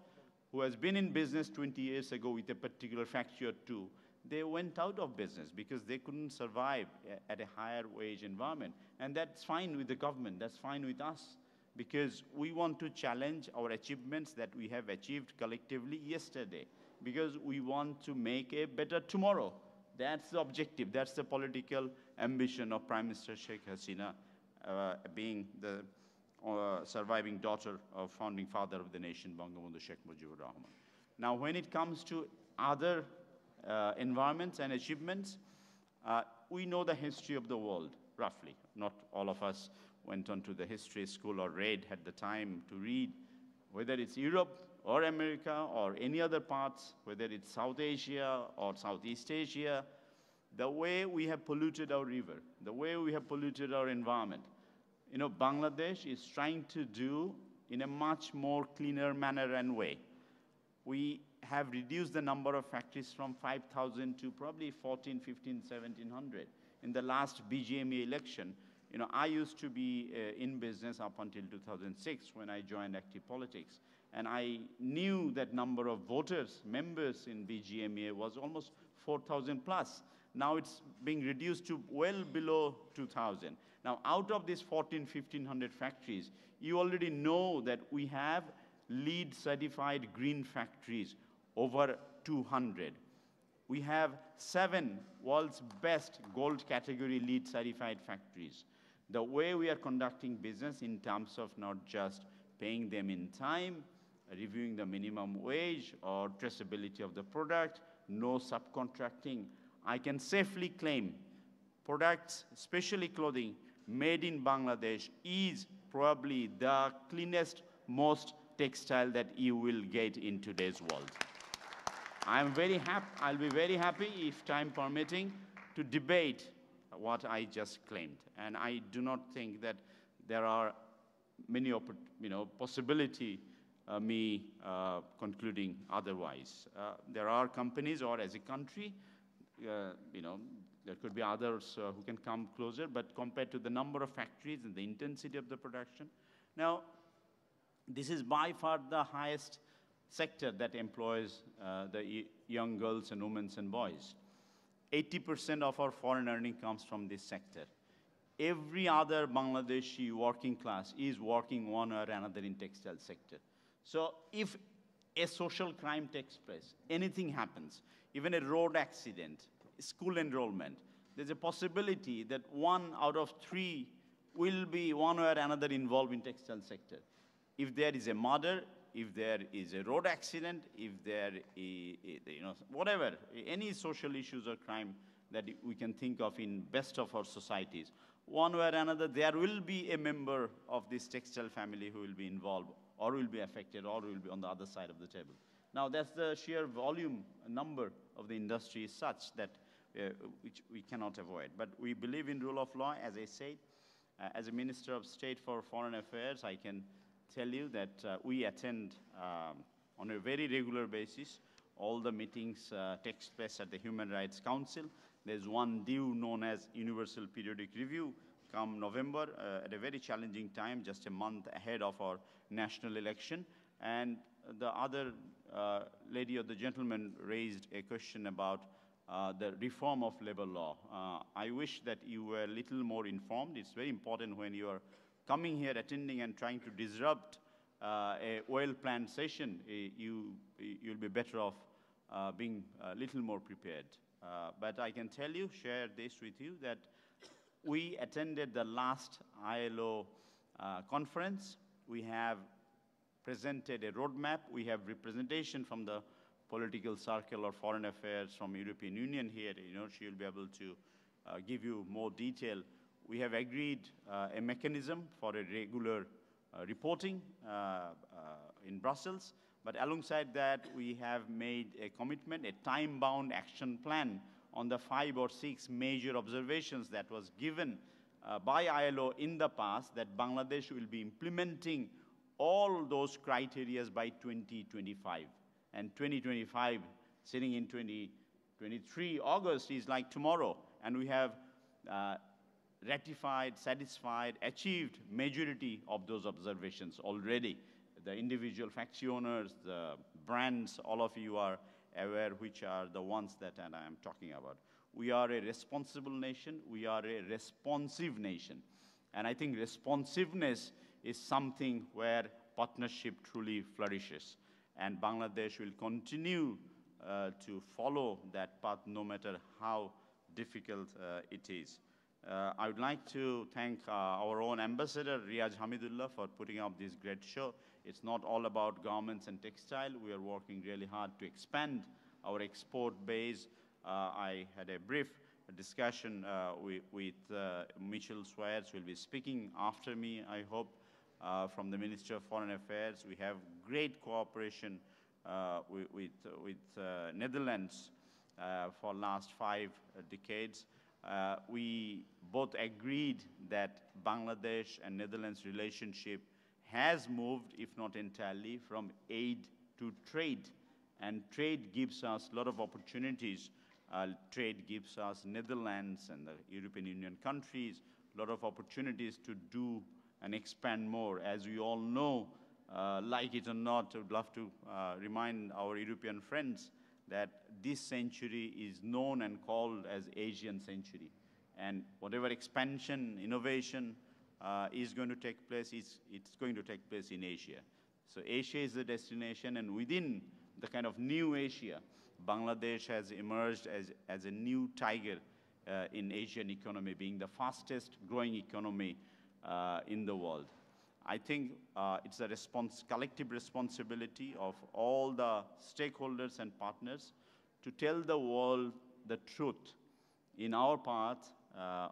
who has been in business 20 years ago with a particular factory or 2, they went out of business because they couldn't survive at a higher wage environment. And that's fine with the government, that's fine with us, because we want to challenge our achievements that we have achieved collectively yesterday, because we want to make a better tomorrow. That's the objective, that's the political ambition of Prime Minister Sheikh Hasina, being the surviving daughter of founding father of the nation, Bangabandhu Sheikh Mujibur Rahman. Now, when it comes to other environments and achievements, we know the history of the world, roughly. Not all of us went on to the history school or read, had the time to read, whether it's Europe or America or any other parts, whether it's South Asia or Southeast Asia, the way we have polluted our river, the way we have polluted our environment. Bangladesh is trying to do in a much more cleaner manner and way. We have reduced the number of factories from 5,000 to probably 14, 15, 1,700. In the last BGME election, I used to be in business up until 2006 when I joined active politics. And I knew that number of voters, members in BGMEA was almost 4,000 plus. Now it's being reduced to well below 2,000. Now, out of these 1,500 factories, you already know that we have LEED certified green factories, over 200. We have 7 world's best gold category LEED certified factories. The way we are conducting business in terms of not just paying them in time, reviewing the minimum wage or traceability of the product, no subcontracting, I can safely claim products, especially clothing, made in Bangladesh is probably the cleanest, most textile that you will get in today's world. I'll be very happy, if time permitting, to debate what I just claimed. And I do not think that there are many possibility me concluding otherwise. There are companies, or as a country, there could be others who can come closer, but compared to the number of factories and the intensity of the production. Now, this is by far the highest sector that employs the young girls and women and boys. 80% of our foreign earning comes from this sector. Every other Bangladeshi working class is working one or another in textile sector. So if a social crime takes place, anything happens, even a road accident, school enrollment, there's a possibility that 1 out of 3 will be one or another involved in textile sector. If there is a murder, if there is a road accident, if there is, whatever, any social issues or crime that we can think of in best of our societies, one way or another, there will be a member of this textile family who will be involved or will be affected or will be on the other side of the table. Now, that's the sheer volume number of the industry is such that which we cannot avoid. But we believe in rule of law, as I said. As a Minister of State for Foreign Affairs, I can tell you that we attend on a very regular basis. All the meetings takes place at the Human Rights Council. There's one due known as Universal Periodic Review come November at a very challenging time, just a month ahead of our national election. And the other lady or the gentleman raised a question about the reform of labor law. I wish that you were a little more informed. It's very important when you are coming here, attending and trying to disrupt a well-planned session, you'll be better off being a little more prepared. But I can tell you, share this with you, that we attended the last ILO conference. We have presented a roadmap. We have representation from the political circle or foreign affairs from European Union here. She will be able to give you more detail. We have agreed a mechanism for a regular reporting in Brussels. But alongside that, we have made a commitment, a time-bound action plan on the 5 or 6 major observations that was given by ILO in the past, that Bangladesh will be implementing all those criteria by 2025. And 2025, sitting in 2023, August is like tomorrow. And we have ratified, satisfied, achieved majority of those observations already. The individual factory owners, the brands, all of you are aware which are the ones that I am talking about. We are a responsible nation. We are a responsive nation. And I think responsiveness is something where partnership truly flourishes. And Bangladesh will continue to follow that path no matter how difficult it is. I would like to thank our own ambassador, Riaz Hamidullah, for putting up this great show. It's not all about garments and textile. We are working really hard to expand our export base. I had a brief discussion with Mitchell Swears, who will be speaking after me, I hope, from the Ministry of Foreign Affairs. We have great cooperation with Netherlands for last 5 decades. We both agreed that Bangladesh and Netherlands relationship has moved, if not entirely, from aid to trade. And trade gives us a lot of opportunities. Trade gives us Netherlands and the European Union countries a lot of opportunities to do and expand more. As we all know, like it or not, I would love to remind our European friends that this century is known and called as Asian century. And whatever expansion, innovation is going to take place, it's going to take place in Asia. So Asia is the destination, and within the kind of new Asia, Bangladesh has emerged as a new tiger in Asian economy, being the fastest growing economy in the world. I think it's a collective responsibility of all the stakeholders and partners to tell the world the truth in our part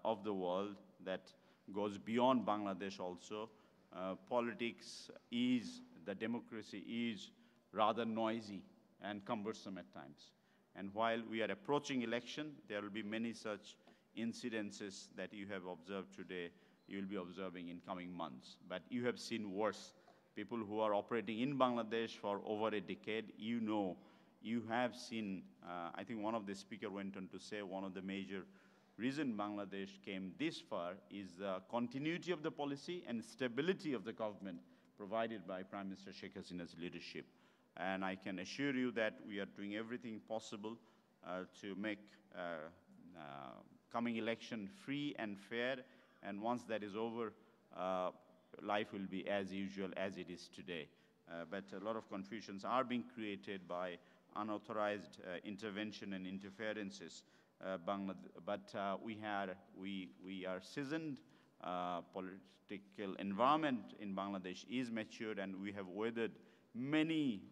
of the world that goes beyond Bangladesh also. Politics is, the democracy is rather noisy and cumbersome at times. And while we are approaching election, there will be many such incidences that you have observed today, you will be observing in coming months. But you have seen worse. People who are operating in Bangladesh for over a decade, you have seen, I think one of the speakers went on to say one of the major reason Bangladesh came this far is the continuity of the policy and stability of the government provided by Prime Minister Sheikh Hasina's leadership. And I can assure you that we are doing everything possible to make coming election free and fair. And once that is over, life will be as usual as it is today. But a lot of confusions are being created by unauthorized intervention and interferences. But we are seasoned. Political environment in Bangladesh is matured, and we have weathered many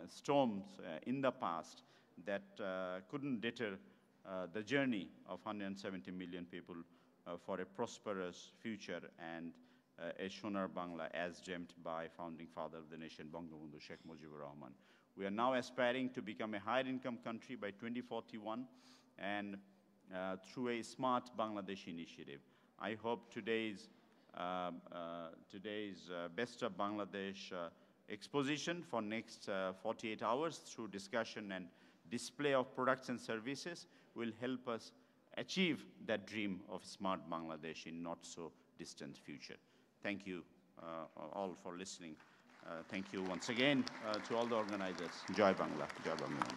storms in the past that couldn't deter the journey of 170 million people for a prosperous future and a Sonar Bangla as dreamt by founding father of the nation, Bangabandhu Sheikh Mujibur Rahman. We are now aspiring to become a higher income country by 2041 and through a Smart Bangladesh initiative. I hope today's Best of Bangladesh exposition for next 48 hours through discussion and display of products and services will help us achieve that dream of Smart Bangladesh in not so distant future. Thank you all for listening. Thank you once again to all the organizers. Joy Bangla. Joy Bangla.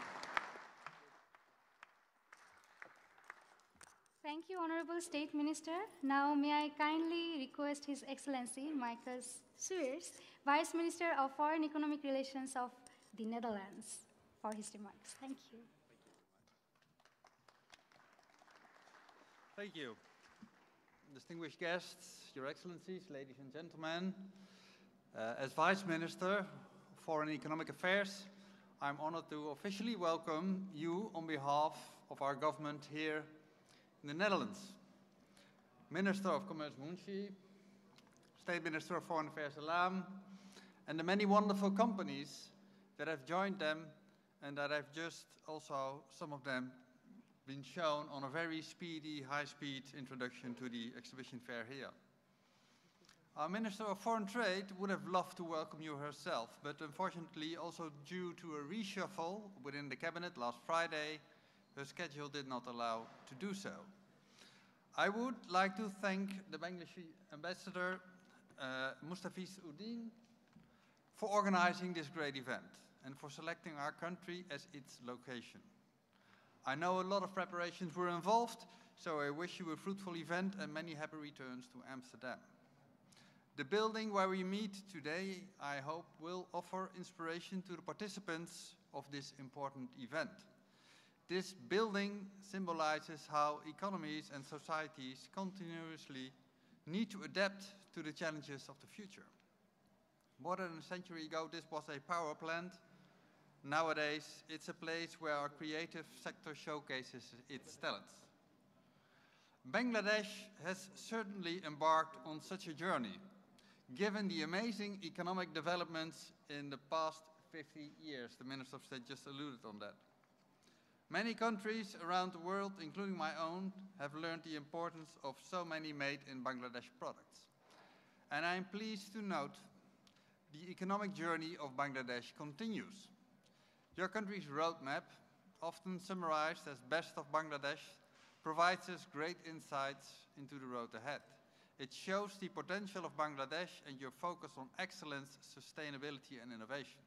Thank you, Honorable State Minister. Now, may I kindly request His Excellency Marcus Suers, Vice Minister of Foreign Economic Relations of the Netherlands, for his remarks. Thank you. Thank you. Distinguished guests, Your Excellencies, ladies and gentlemen, as Vice Minister of Foreign Economic Affairs, I'm honored to officially welcome you on behalf of our government here in the Netherlands. Minister of Commerce Munshi, State Minister of Foreign Affairs Alam, and the many wonderful companies that have joined them and that have just also, some of them, been shown on a very speedy, high-speed introduction to the exhibition fair here. Our Minister of Foreign Trade would have loved to welcome you herself, but unfortunately, also due to a reshuffle within the cabinet last Friday, her schedule did not allow to do so. I would like to thank the Bangladeshi Ambassador, Mustafiz Uddin, for organizing this great event and for selecting our country as its location. I know a lot of preparations were involved, so I wish you a fruitful event and many happy returns to Amsterdam. The building where we meet today, I hope, will offer inspiration to the participants of this important event. This building symbolizes how economies and societies continuously need to adapt to the challenges of the future. More than a century ago, this was a power plant. Nowadays, it's a place where our creative sector showcases its talents. Bangladesh has certainly embarked on such a journey, given the amazing economic developments in the past 50 years. The Minister of State just alluded on that. Many countries around the world, including my own, have learned the importance of so many made in Bangladesh products. And I am pleased to note the economic journey of Bangladesh continues. Your country's roadmap, often summarized as Best of Bangladesh, provides us great insights into the road ahead. It shows the potential of Bangladesh and your focus on excellence, sustainability, and innovation.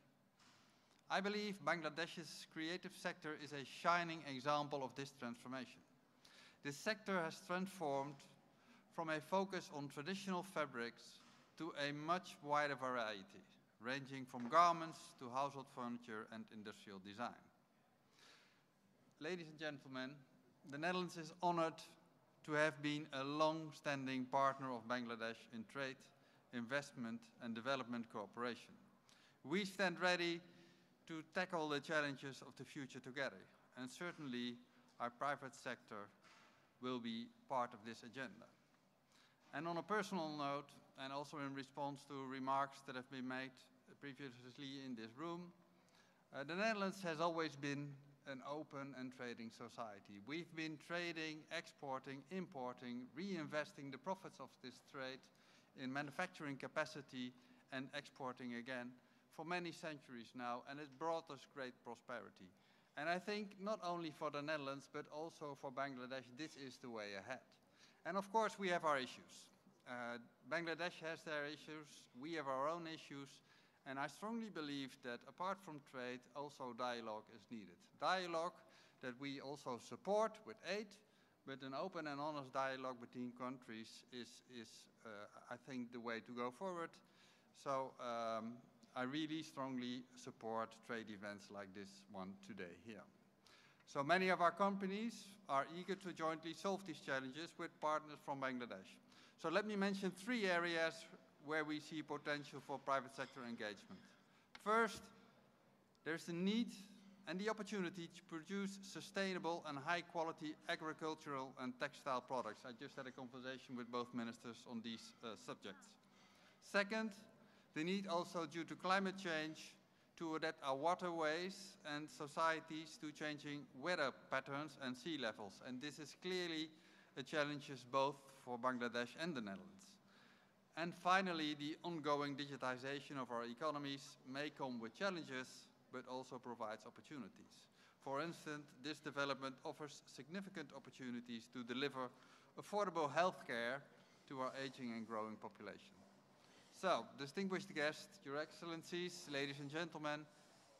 I believe Bangladesh's creative sector is a shining example of this transformation. This sector has transformed from a focus on traditional fabrics to a much wider variety, ranging from garments to household furniture and industrial design. Ladies and gentlemen, the Netherlands is honored to have been a long-standing partner of Bangladesh in trade, investment, and development cooperation. We stand ready to tackle the challenges of the future together, and certainly our private sector will be part of this agenda. And on a personal note, and also in response to remarks that have been made previously in this room, the Netherlands has always been an open and trading society. We've been trading, exporting, importing, reinvesting the profits of this trade in manufacturing capacity and exporting again for many centuries now, and it brought us great prosperity. And I think not only for the Netherlands, but also for Bangladesh, this is the way ahead. And of course, we have our issues. Bangladesh has their issues, we have our own issues, and I strongly believe that apart from trade, also dialogue is needed. Dialogue that we also support with aid, but an open and honest dialogue between countries is I think, the way to go forward. So I really strongly support trade events like this one today here. So many of our companies are eager to jointly solve these challenges with partners from Bangladesh. So let me mention 3 areas where we see potential for private sector engagement. First, there's the need and the opportunity to produce sustainable and high-quality agricultural and textile products. I just had a conversation with both ministers on these subjects. Second, the need also due to climate change to adapt our waterways and societies to changing weather patterns and sea levels. And this is clearly a challenge both for Bangladesh and the Netherlands. And finally, the ongoing digitization of our economies may come with challenges, but also provides opportunities. For instance, this development offers significant opportunities to deliver affordable healthcare to our aging and growing population. So, distinguished guests, Your Excellencies, ladies and gentlemen,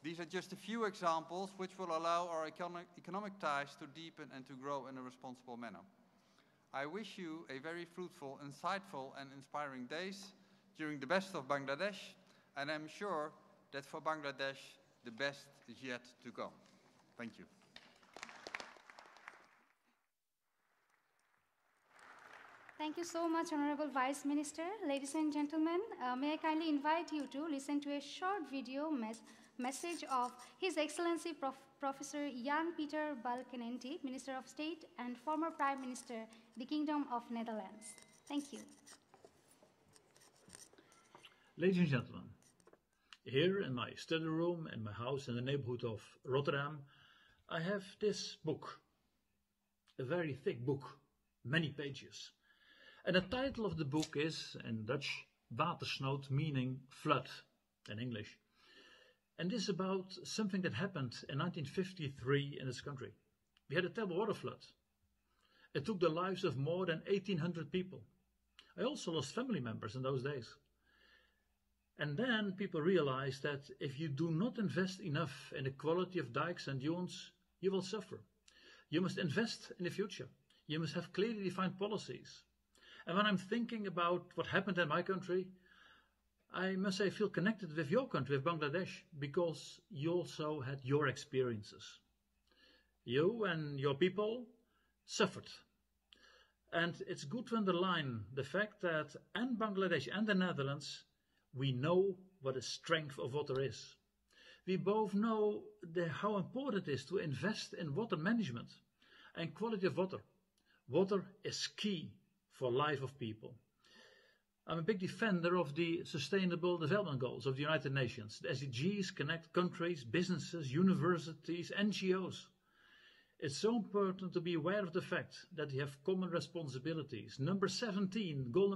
these are just a few examples which will allow our economic ties to deepen and to grow in a responsible manner. I wish you a very fruitful, insightful and inspiring days during the best of Bangladesh, and I'm sure that for Bangladesh, the best is yet to come. Thank you. Thank you so much, Honorable Vice Minister. Ladies and gentlemen, may I kindly invite you to listen to a short video message of His Excellency Professor Jan Pieter Balkenende, Minister of State and former Prime Minister, the Kingdom of Netherlands. Thank you. Ladies and gentlemen, here in my study room in my house in the neighborhood of Rotterdam, I have this book, a very thick book, many pages. And the title of the book is, in Dutch, Watersnood, meaning flood in English. And this is about something that happened in 1953 in this country. We had a terrible water flood. It took the lives of more than 1,800 people. I also lost family members in those days. And then people realized that if you do not invest enough in the quality of dikes and dunes, you will suffer. You must invest in the future. You must have clearly defined policies. And when I'm thinking about what happened in my country, I must say I feel connected with your country, with Bangladesh, because you also had your experiences. You and your people suffered. And it's good to underline the fact that in Bangladesh and the Netherlands, we know what the strength of water is. We both know how important it is to invest in water management and quality of water. Water is key for life of people. I'm a big defender of the Sustainable Development Goals of the United Nations. The SDGs connect countries, businesses, universities, NGOs. It's so important to be aware of the fact that we have common responsibilities. Goal number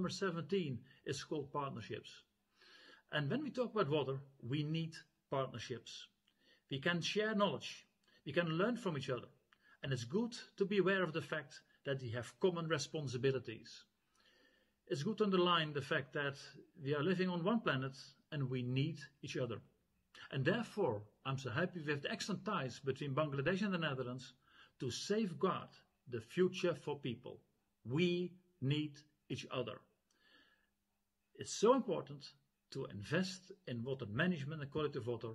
17 is called partnerships. And when we talk about water, we need partnerships. We can share knowledge. We can learn from each other. And it's good to be aware of the fact that we have common responsibilities. It's good to underline the fact that we are living on one planet and we need each other. And therefore, I'm so happy we have the excellent ties between Bangladesh and the Netherlands to safeguard the future for people. We need each other. It's so important to invest in water management and quality of water.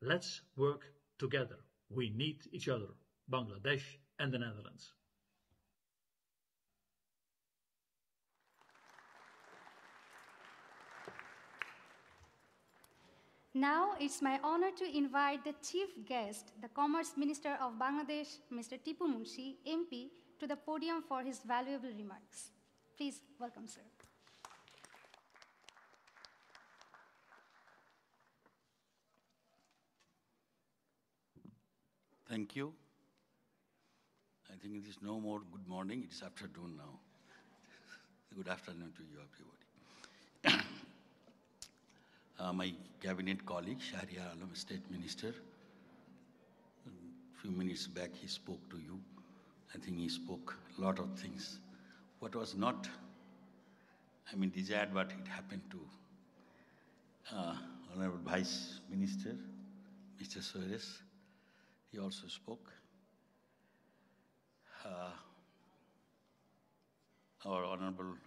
Let's work together. We need each other, Bangladesh and the Netherlands. Now it's my honor to invite the chief guest, the Commerce Minister of Bangladesh, Mr. Tipu Munshi, MP, to the podium for his valuable remarks. Please welcome, sir. Thank you. I think it is no more good morning, it is afternoon now. Good afternoon to you, everybody. My cabinet colleague, Shahriar Alam, State Minister, a few minutes back he spoke to you. I think he spoke a lot of things. What was not, desired, but it happened to Honorable Vice Minister, Mr. Soares. He also spoke. Our Honorable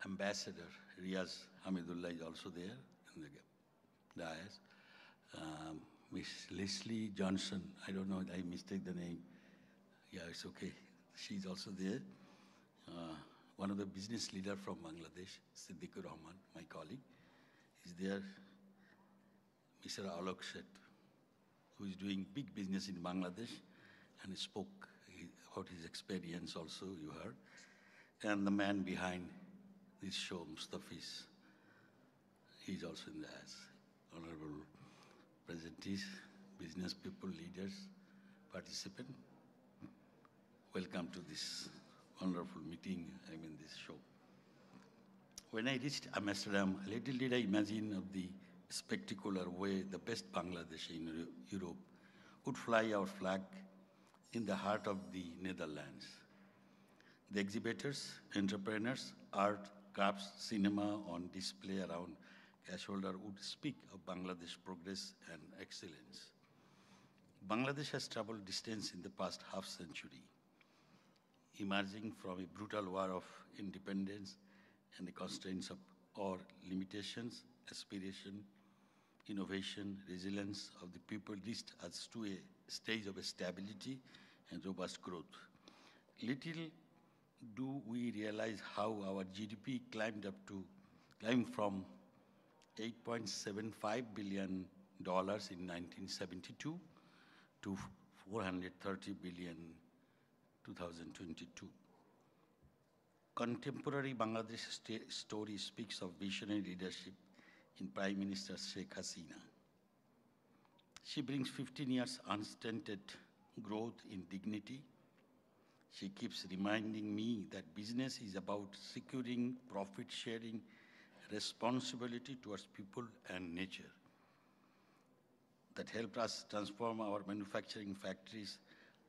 Ambassador, Riaz Hamidullah, is also there in the dais. Miss Leslie Johnson, I don't know, I mistake the name. Yeah, it's okay. She's also there. One of the business leaders from Bangladesh, Siddiqur Rahman, my colleague, is there. Mr. Alok Seth, who is doing big business in Bangladesh and spoke about his experience also, you heard. And the man behind this show, Mustafiz, he's also in the as honorable presentees, business people, leaders, participants. Welcome to this wonderful meeting, this show. When I reached Amsterdam, little did I imagine of the spectacular way the best Bangladesh in Europe would fly our flag in the heart of the Netherlands. The exhibitors, entrepreneurs, art, crafts, cinema on display around Cashholder would speak of Bangladesh progress and excellence. Bangladesh has traveled distance in the past half century, emerging from a brutal war of independence and the constraints of or limitations, aspiration, innovation, resilience of the people reached us to a stage of stability and robust growth. Little do we realize how our GDP climbed from $8.75 billion in 1972 to $430 billion in 2022. Contemporary Bangladesh story speaks of visionary leadership in Prime Minister Sheikh Hasina. She brings 15 years unstinted growth in dignity. She keeps reminding me that business is about securing profit sharing, responsibility towards people and nature. That helped us transform our manufacturing factories,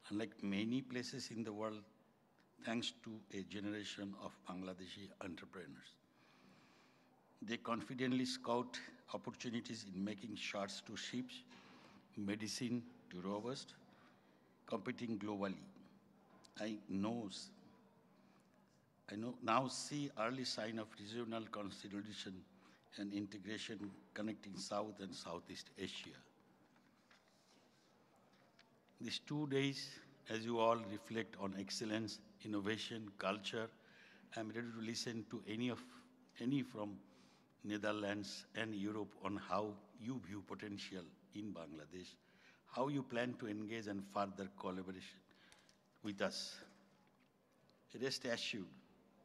unlike many places in the world, thanks to a generation of Bangladeshi entrepreneurs. They confidently scout opportunities in making shots to ships, medicine to robust, competing globally. I now see early sign of regional consolidation and integration connecting South and Southeast Asia. These 2 days, as you all reflect on excellence, innovation, culture, I'm ready to listen to any from Netherlands and Europe on how you view potential in Bangladesh, how you plan to engage and further collaboration with us. Rest assured,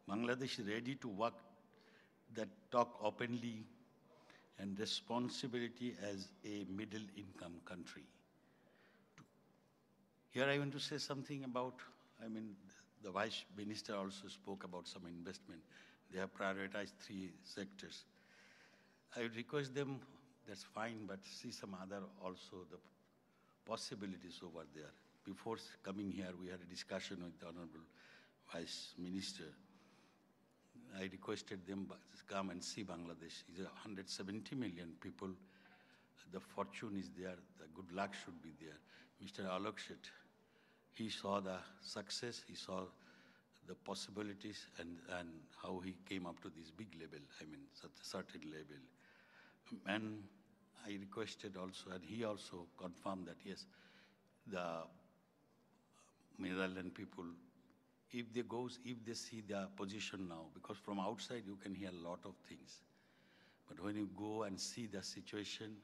Bangladesh is ready to work that talk openly and responsibility as a middle-income country. Here I want to say something about, the Vice Minister also spoke about some investment. They have prioritized 3 sectors. I would request them, that's fine, but see some other also the possibilities over there. Before coming here, we had a discussion with the Honorable Vice Minister. I requested them to come and see Bangladesh. It's 170 million people, the fortune is there, the good luck should be there. Mr. Alok Sheth, he saw the success, he saw the possibilities, and how he came up to this big level, I mean, such a certain level. And I requested also, and he also confirmed that, yes, the Netherlands people, if they see the position now, because from outside you can hear a lot of things. But when you go and see the situation,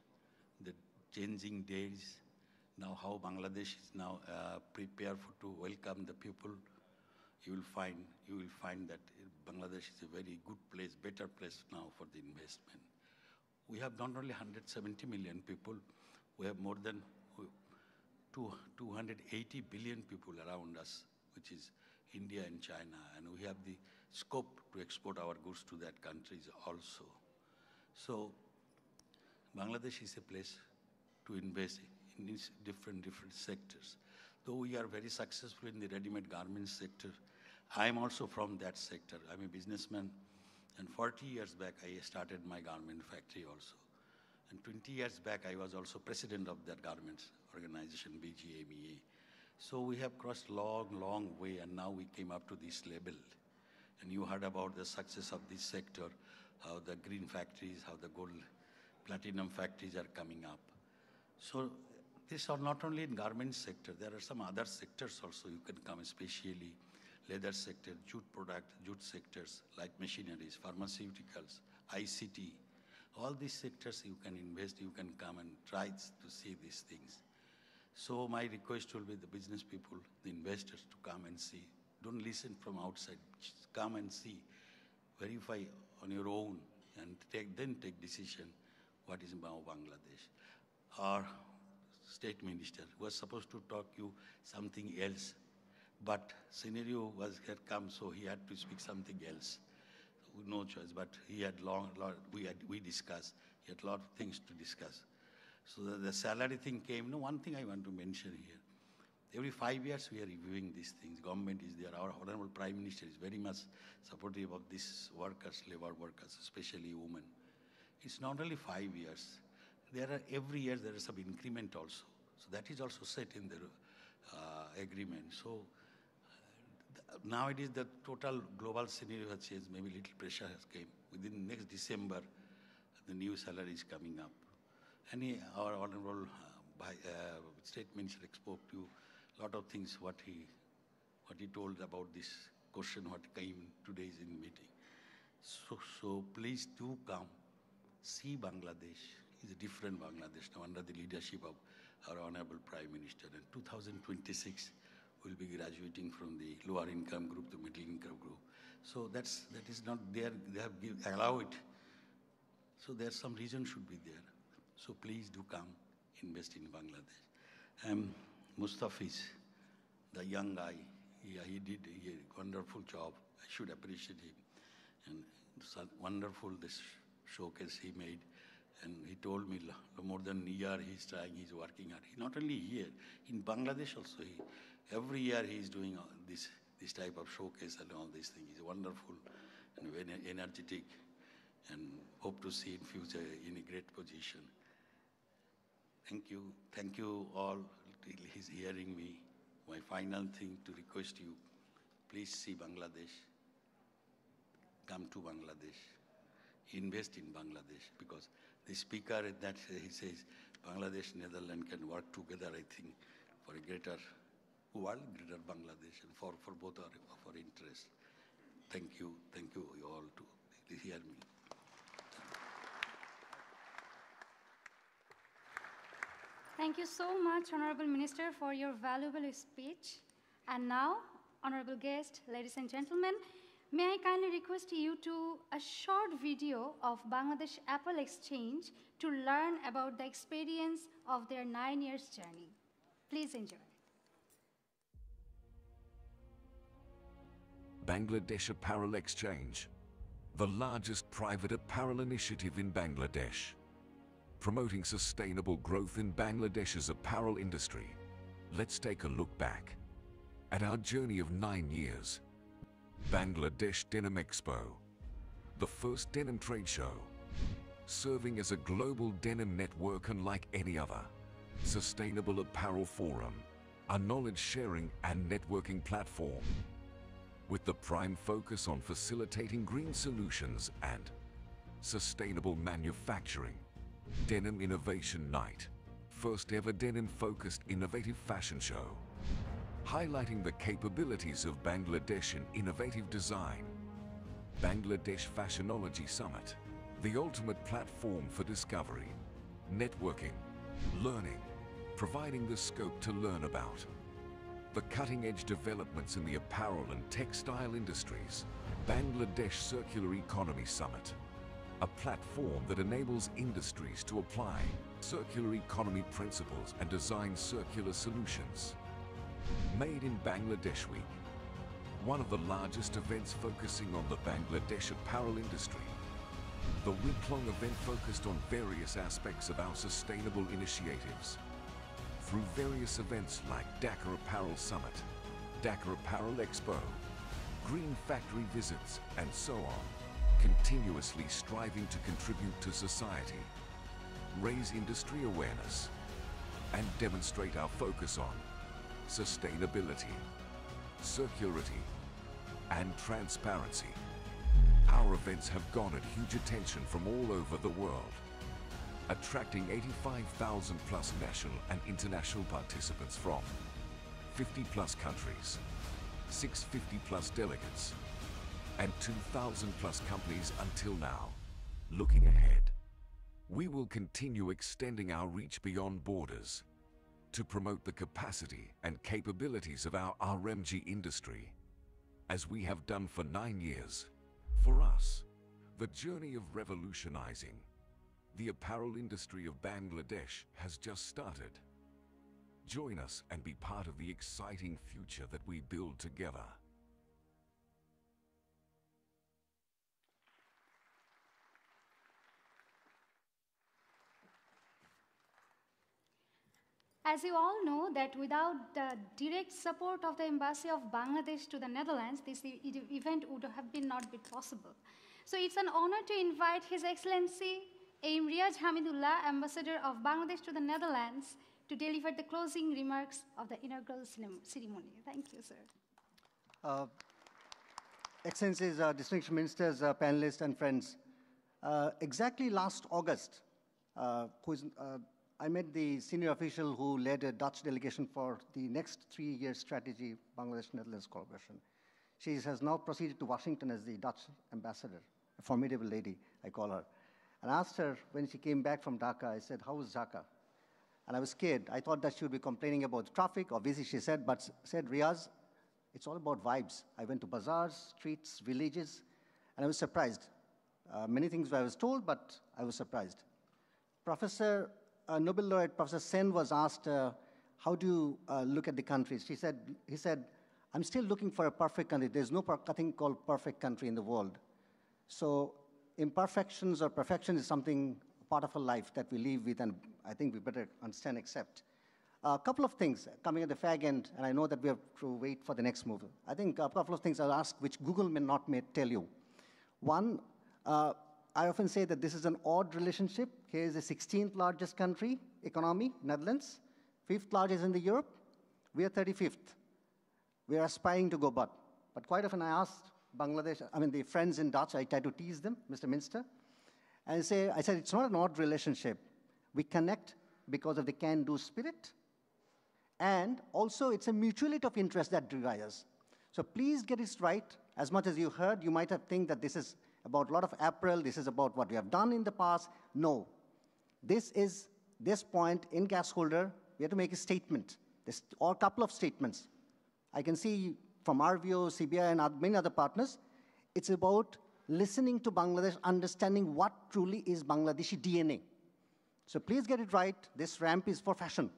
the changing days, now how Bangladesh is now prepared to welcome the people, you will find that Bangladesh is a very good place, better place now for the investment. We have not only 170 million people, we have more than 280 billion people around us, which is India and China, and we have the scope to export our goods to that countries also. So Bangladesh is a place to invest in these different sectors. Though we are very successful in the ready-made garment sector, I am also from that sector. I'm a businessman, and 40 years back I started my garment factory also. And 20 years back I was also president of that garments organization, BGMEA. So we have crossed long way, and now we came up to this level. And you heard about the success of this sector, how the green factories, how the gold, platinum factories are coming up. So these are not only in garment sector, there are some other sectors also you can come, especially leather sector, jute product, jute sectors like machineries, pharmaceuticals, ICT. All these sectors you can invest, you can come and try to see these things. So my request will be the business people, the investors to come and see. Don't listen from outside, just come and see, verify on your own, and then take decision what is now Bangladesh. Our state minister was supposed to talk you something else, but scenario had come, so he had to speak something else. No choice, but he had we discussed, he had a lot of things to discuss. So the salary thing came. No, one thing I want to mention here. Every 5 years we are reviewing these things. Government is there. Our Honorable Prime Minister is very much supportive of these workers, labor workers, especially women. It's not only 5 years. Every year there is some increment also. So that is also set in the agreement. So nowadays the total global scenario has changed. Maybe little pressure has came. Within next December, the new salary is coming up. And our Honorable State Minister spoke to a lot of things, what he told about this question, what came today's in meeting. So please do come, see Bangladesh. It's a different Bangladesh now under the leadership of our Honorable Prime Minister. And 2026 will be graduating from the lower income group to middle income group. So that is not there. They have allowed it. So there's some reason should be there. So please do come, invest in Bangladesh. Mustafiz, the young guy, he did a wonderful job. I should appreciate him. And it's wonderful this showcase he made. And he told me more than a year he's trying, he's working hard. Not only here, in Bangladesh also, every year he's doing this type of showcase and all these things. He's wonderful and very energetic, and hope to see in future in a great position. Thank you all. He's hearing me. My final thing to request you, please see Bangladesh. Come to Bangladesh. Invest in Bangladesh, because the speaker that he says Bangladesh, Netherlands can work together, I think, for a greater world, greater Bangladesh, and for both of our interests. Thank you all to hear me. Thank you so much, Honorable Minister, for your valuable speech. And now, honorable guests, ladies and gentlemen, may I kindly request you to a short video of Bangladesh Apparel Exchange to learn about the experience of their 9 years journey. Please enjoy. Bangladesh Apparel Exchange, the largest private apparel initiative in Bangladesh, promoting sustainable growth in Bangladesh's apparel industry. Let's take a look back at our journey of 9 years. Bangladesh Denim Expo, the first denim trade show. serving as a global denim network unlike any other. Sustainable Apparel Forum, a knowledge-sharing and networking platform with the prime focus on facilitating green solutions and sustainable manufacturing. Denim Innovation Night, first ever denim-focused innovative fashion show, highlighting the capabilities of Bangladesh in innovative design. Bangladesh Fashionology Summit, the ultimate platform for discovery, networking, learning, providing the scope to learn about the cutting-edge developments in the apparel and textile industries. Bangladesh Circular Economy Summit, a platform that enables industries to apply circular economy principles and design circular solutions. Made in Bangladesh Week, one of the largest events focusing on the Bangladesh apparel industry. The week-long event focused on various aspects of our sustainable initiatives through various events like Dakar Apparel Summit, Dakar Apparel Expo, Green Factory visits, and so on, continuously striving to contribute to society, raise industry awareness, and demonstrate our focus on sustainability, circularity, and transparency. Our events have garnered huge attention from all over the world, attracting 85,000 plus national and international participants from 50 plus countries, 650 plus delegates, and 2,000 plus companies until now. Looking ahead, we will continue extending our reach beyond borders to promote the capacity and capabilities of our RMG industry, as we have done for 9 years. For us, the journey of revolutionizing the apparel industry of Bangladesh has just started. Join us and be part of the exciting future that we build together. As you all know, that without the direct support of the Embassy of Bangladesh to the Netherlands, this event would have not been possible. So it's an honor to invite His Excellency Riaz Hamidullah, Ambassador of Bangladesh to the Netherlands, to deliver the closing remarks of the inaugural ceremony. Thank you, sir. Excellencies, distinguished ministers, panelists, and friends, exactly last August, I met the senior official who led a Dutch delegation for the next 3-year strategy, Bangladesh-Netherlands cooperation. She has now proceeded to Washington as the Dutch ambassador, a formidable lady, I call her. And I asked her when she came back from Dhaka, I said, how was Dhaka? And I was scared. I thought that she would be complaining about traffic, obviously she said, but said, Riaz, it's all about vibes. I went to bazaars, streets, villages, and I was surprised. Many things I was told, but I was surprised. Nobel laureate Professor Sen was asked, how do you look at the countries? He said, I'm still looking for a perfect country. There's no thing called perfect country in the world. So imperfections or perfection is something, part of a life that we live with, and I think we better understand, accept. A couple of things coming at the fag end, and I know that we have to wait for the next move. I think a couple of things I'll ask which Google may not tell you. One, I often say that this is an odd relationship. Here is the 16th largest country, economy, Netherlands. 5th largest in the Europe. We are 35th. We are aspiring to go but quite often I ask Bangladesh, the friends in Dutch, I try to tease them, Mr. Minister, and I said, it's not an odd relationship. We connect because of the can-do spirit, and also it's a mutuality of interest that drives us. So please get it right. As much as you heard, you might have think that this is about a lot of apparel, this is about what we have done in the past. No. This point in gas holder, we have to make a statement, or a couple of statements. I can see from RVO, CBI, and many other partners, it's about listening to Bangladesh, understanding what truly is Bangladeshi DNA. So please get it right. This ramp is for fashion.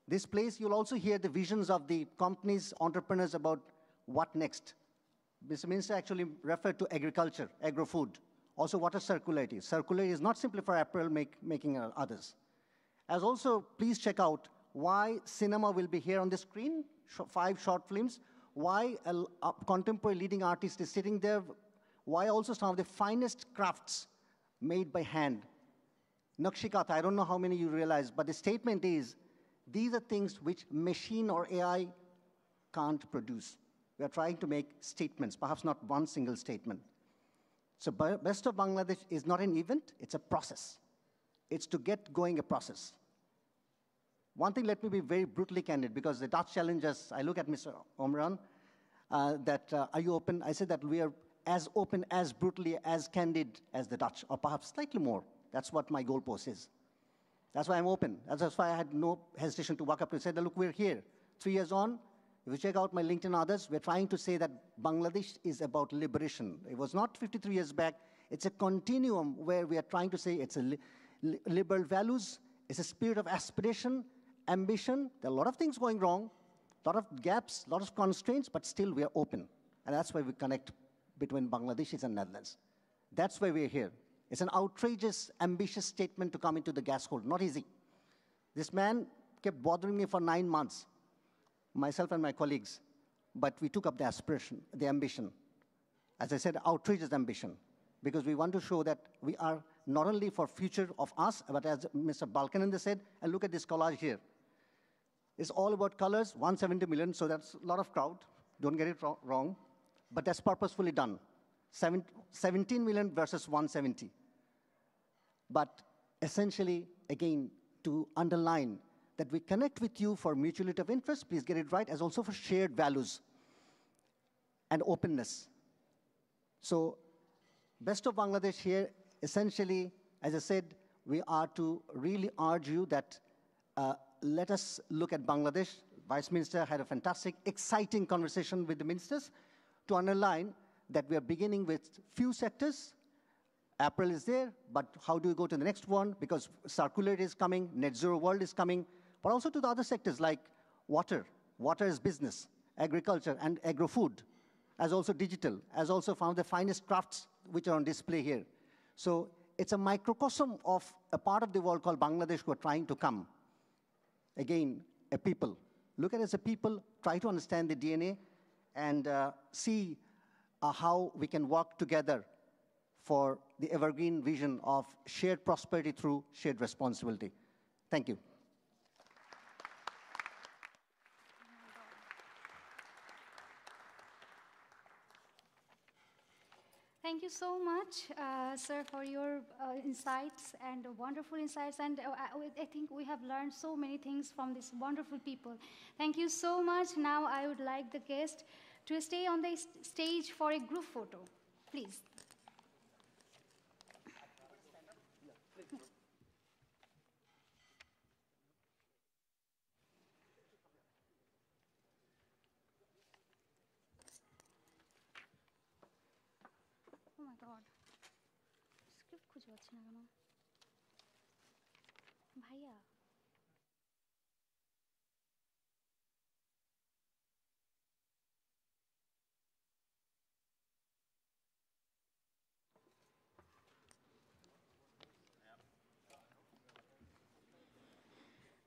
This place, you'll also hear the visions of the companies, entrepreneurs about what next. Mr. Minister actually referred to agriculture, agro-food, also water circularity. Circularity is not simply for apparel making others. As also, please check out why cinema will be here on the screen, 5 short films, why a contemporary leading artist is sitting there, why also some of the finest crafts made by hand. Nakshikata, I don't know how many you realize, but the statement is, these are things which machine or AI can't produce. We are trying to make statements, perhaps not one single statement. So Best of Bangladesh is not an event, it's a process. It's to get going a process. One thing, let me be very brutally candid, because the Dutch challengers, I look at Mr. Omran, are you open? I said that we are as open, as brutally, as candid as the Dutch, or perhaps slightly more. That's what my goalpost is. That's why I'm open. That's why I had no hesitation to walk up and say, look, we're here. 3 years on, if you check out my LinkedIn and others, we're trying to say that Bangladesh is about liberation. It was not 53 years back. It's a continuum where we are trying to say it's a liberal values, it's a spirit of aspiration, ambition. There are a lot of things going wrong, a lot of gaps, a lot of constraints, but still we are open. And that's why we connect between Bangladeshis and Netherlands. That's why we're here. It's an outrageous, ambitious statement to come into the gas hole. Not easy. This man kept bothering me for 9 months, myself and my colleagues. But we took up the aspiration, the ambition. As I said, outrageous ambition. Because we want to show that we are not only for future of us, but as Mr. Balkananda said, and look at this collage here. It's all about colors, 170 million, so that's a lot of crowd. Don't get it wrong. But that's purposefully done. 17 million versus 170. But essentially, again, to underline that we connect with you for mutuality of interest, please get it right, as also for shared values and openness. So, Best of Bangladesh here, essentially, as I said, we are to really urge you that let us look at Bangladesh. Vice Minister had a fantastic, exciting conversation with the ministers to underline that we are beginning with few sectors. April is there, but how do we go to the next one? Because circularity is coming, net zero world is coming, but also to the other sectors like water. Water is business, agriculture, and agro-food, as also digital, as also found the finest crafts which are on display here. So it's a microcosm of a part of the world called Bangladesh who are trying to come. Again, a people. Look at it as a people, try to understand the DNA, and see how we can work together for the evergreen vision of shared prosperity through shared responsibility. Thank you. Thank you so much, sir, for your insights and wonderful insights. And I think we have learned so many things from these wonderful people. Thank you so much. Now I would like the guest to stay on the stage for a group photo, please. Oh my God. Script খুঁজে পাচ্ছি না কেন? ভাইয়া।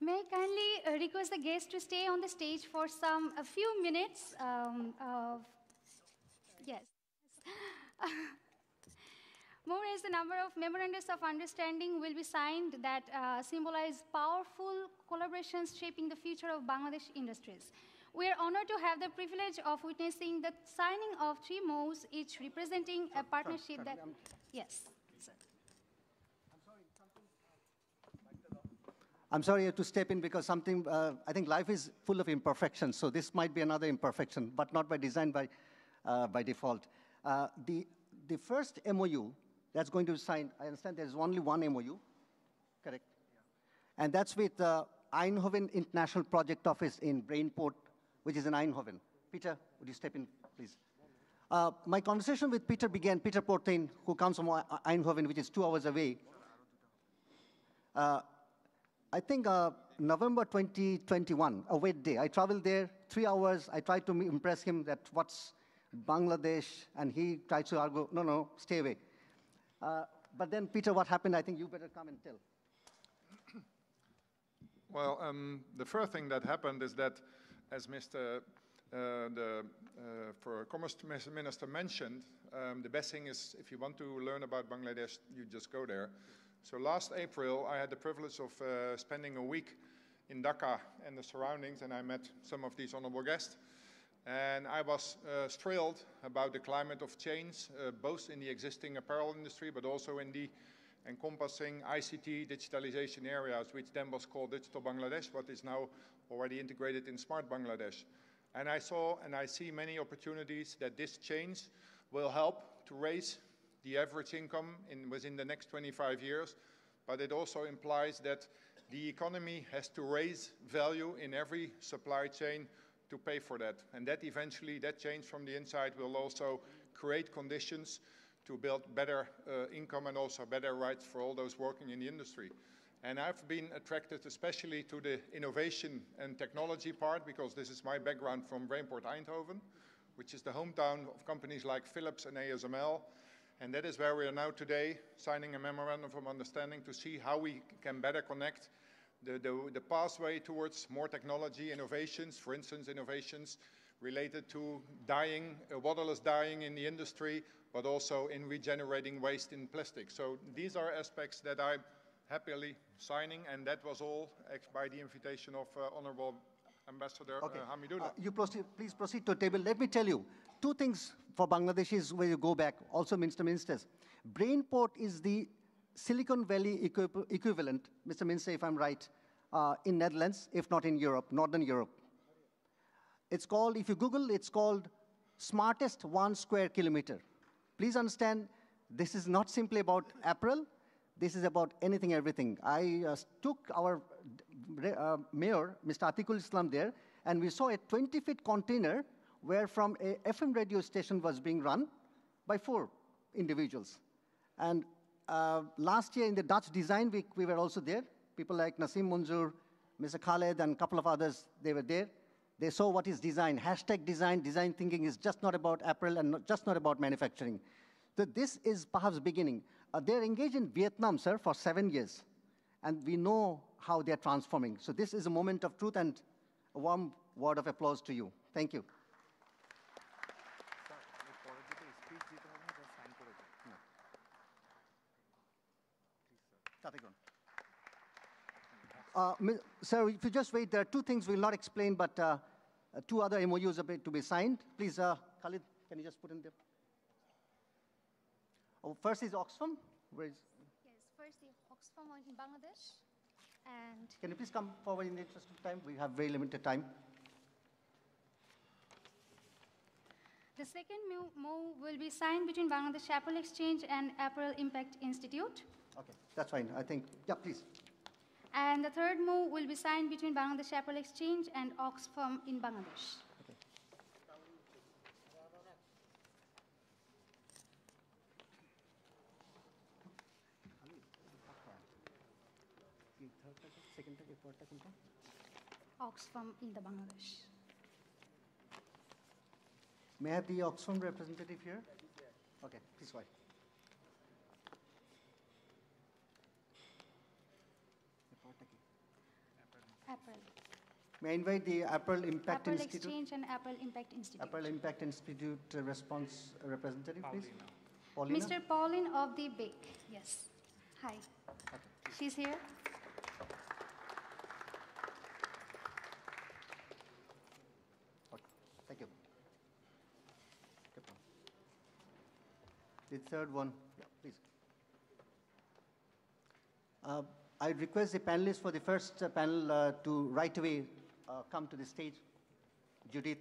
May I kindly request the guests to stay on the stage for a few minutes? Yes. More as the number of memorandums of understanding will be signed that symbolize powerful collaborations shaping the future of Bangladesh industries. We are honored to have the privilege of witnessing the signing of 3 MOUs, each representing a partnership that... Yes. I'm sorry I have to step in because something, I think life is full of imperfections, so this might be another imperfection, but not by design, by default. The first MOU that's going to be signed, I understand there's only one MOU, correct? Yeah. And that's with Eindhoven International Project Office in Brainport, which is in Eindhoven. Peter, would you step in, please? My conversation with Peter began, Peter Portain, who comes from Eindhoven, which is 2 hours away. I think November 2021, a wet day. I traveled there 3 hours. I tried to impress him that what's Bangladesh, and he tried to argue, no, stay away. But then, Peter, what happened? I think you better come and tell. Well, the first thing that happened is that, as Mr. for Commerce Minister mentioned, the best thing is if you want to learn about Bangladesh, you just go there. So last April, I had the privilege of spending a week in Dhaka and the surroundings, and I met some of these honorable guests. And I was thrilled about the climate of change, both in the existing apparel industry, but also in the encompassing ICT digitalization areas, which then was called Digital Bangladesh, but is now already integrated in Smart Bangladesh. And I saw and I see many opportunities that this change will help to raise the average income within the next 25 years, but it also implies that the economy has to raise value in every supply chain to pay for that. And that eventually, that change from the inside will also create conditions to build better income and also better rights for all those working in the industry. And I've been attracted especially to the innovation and technology part, because this is my background from Brainport Eindhoven, which is the hometown of companies like Philips and ASML. And that is where we are now today, signing a memorandum of understanding to see how we can better connect the pathway towards more technology innovations, for instance, innovations related to dyeing, waterless dyeing in the industry, but also in regenerating waste in plastic. So these are aspects that I'm happily signing, and that was all by the invitation of Honorable Ambassador Hamidullah. You please proceed to table. Let me tell you, two things for Bangladeshis where you go back, also ministers. Brainport is the Silicon Valley equivalent, Mr. Minister, if I'm right, in Netherlands, if not in Europe, Northern Europe. It's called, if you Google, it's called smartest 1 square kilometer. Please understand, this is not simply about apparel. This is about anything, everything. I took our mayor, Mr. Atikul Islam, there, and we saw a 20-feet container where from a FM radio station was being run by 4 individuals. And last year in the Dutch Design Week, we were also there. People like Nasim Munzur, Mr. Khaled, and a couple of others, they were there. They saw what is design. Hashtag design. Design thinking is just not about apparel and just not about manufacturing. So this is perhaps beginning. They're engaged in Vietnam, sir, for 7 years. And we know how they're transforming. So this is a moment of truth, and a warm word of applause to you. Thank you. Sir, if you just wait, there are 2 things we'll not explain, but 2 other MOUs are to be signed. Please, Khalid, can you just put in there? Oh, first is Oxfam. Where is? Yes, first the Oxfam in Bangladesh. And can you please come forward in the interest of time? We have very limited time. The second MOU will be signed between Bangladesh Apparel Exchange and Apparel Impact Institute. Okay, that's fine. I think, yeah, please. And the third MOU will be signed between Bangladesh Apparel Exchange and Oxfam in Bangladesh. Okay. Oxfam in the Bangladesh. May I have the Oxfam representative here? Okay, please go ahead. Apparel. May I invite the Apparel Impact Apparel Institute? Exchange and Apparel Impact Institute. Apparel Impact Institute response representative, please. Paulina? Mr. Pauline of the BIC. Yes. Hi. Okay. She's here. Okay. Thank you. The third one, yeah, please. I request the panelists for the first panel to right away come to the stage. Judith,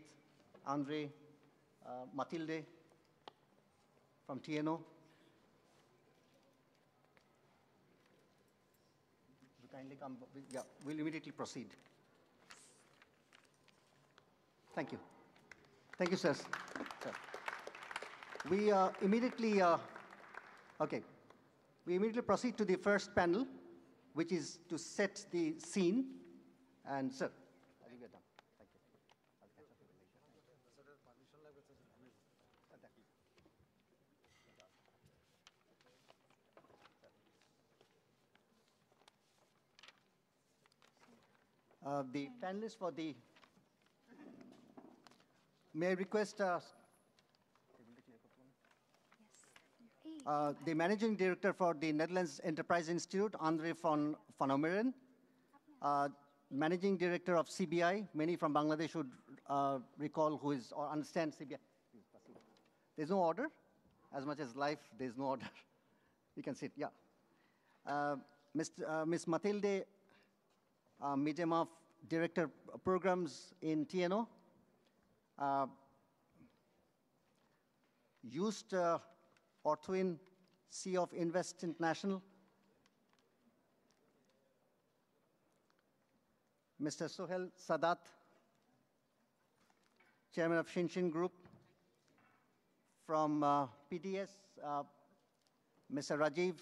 Andre, Matilde from TNO. You kindly come, yeah, we'll immediately proceed. Thank you. Thank you, sirs. Sir. We immediately proceed to the first panel, which is to set the scene. And sir, I think we're done. Thank you. I'll catch up with you later. The panelists for the may I request the Managing Director for the Netherlands Enterprise Institute, Andre van Omeren, Managing Director of CBI, many from Bangladesh would recall who is or understand CBI. There's no order. As much as life, there's no order. You can sit, yeah. Ms. Matilde Mijemov, Director of Programs in TNO. Used Ortwin, CEO of Invest International. Mr. Sohel Sadat, Chairman of Shinshin Group. From PDS, Mr. Rajiv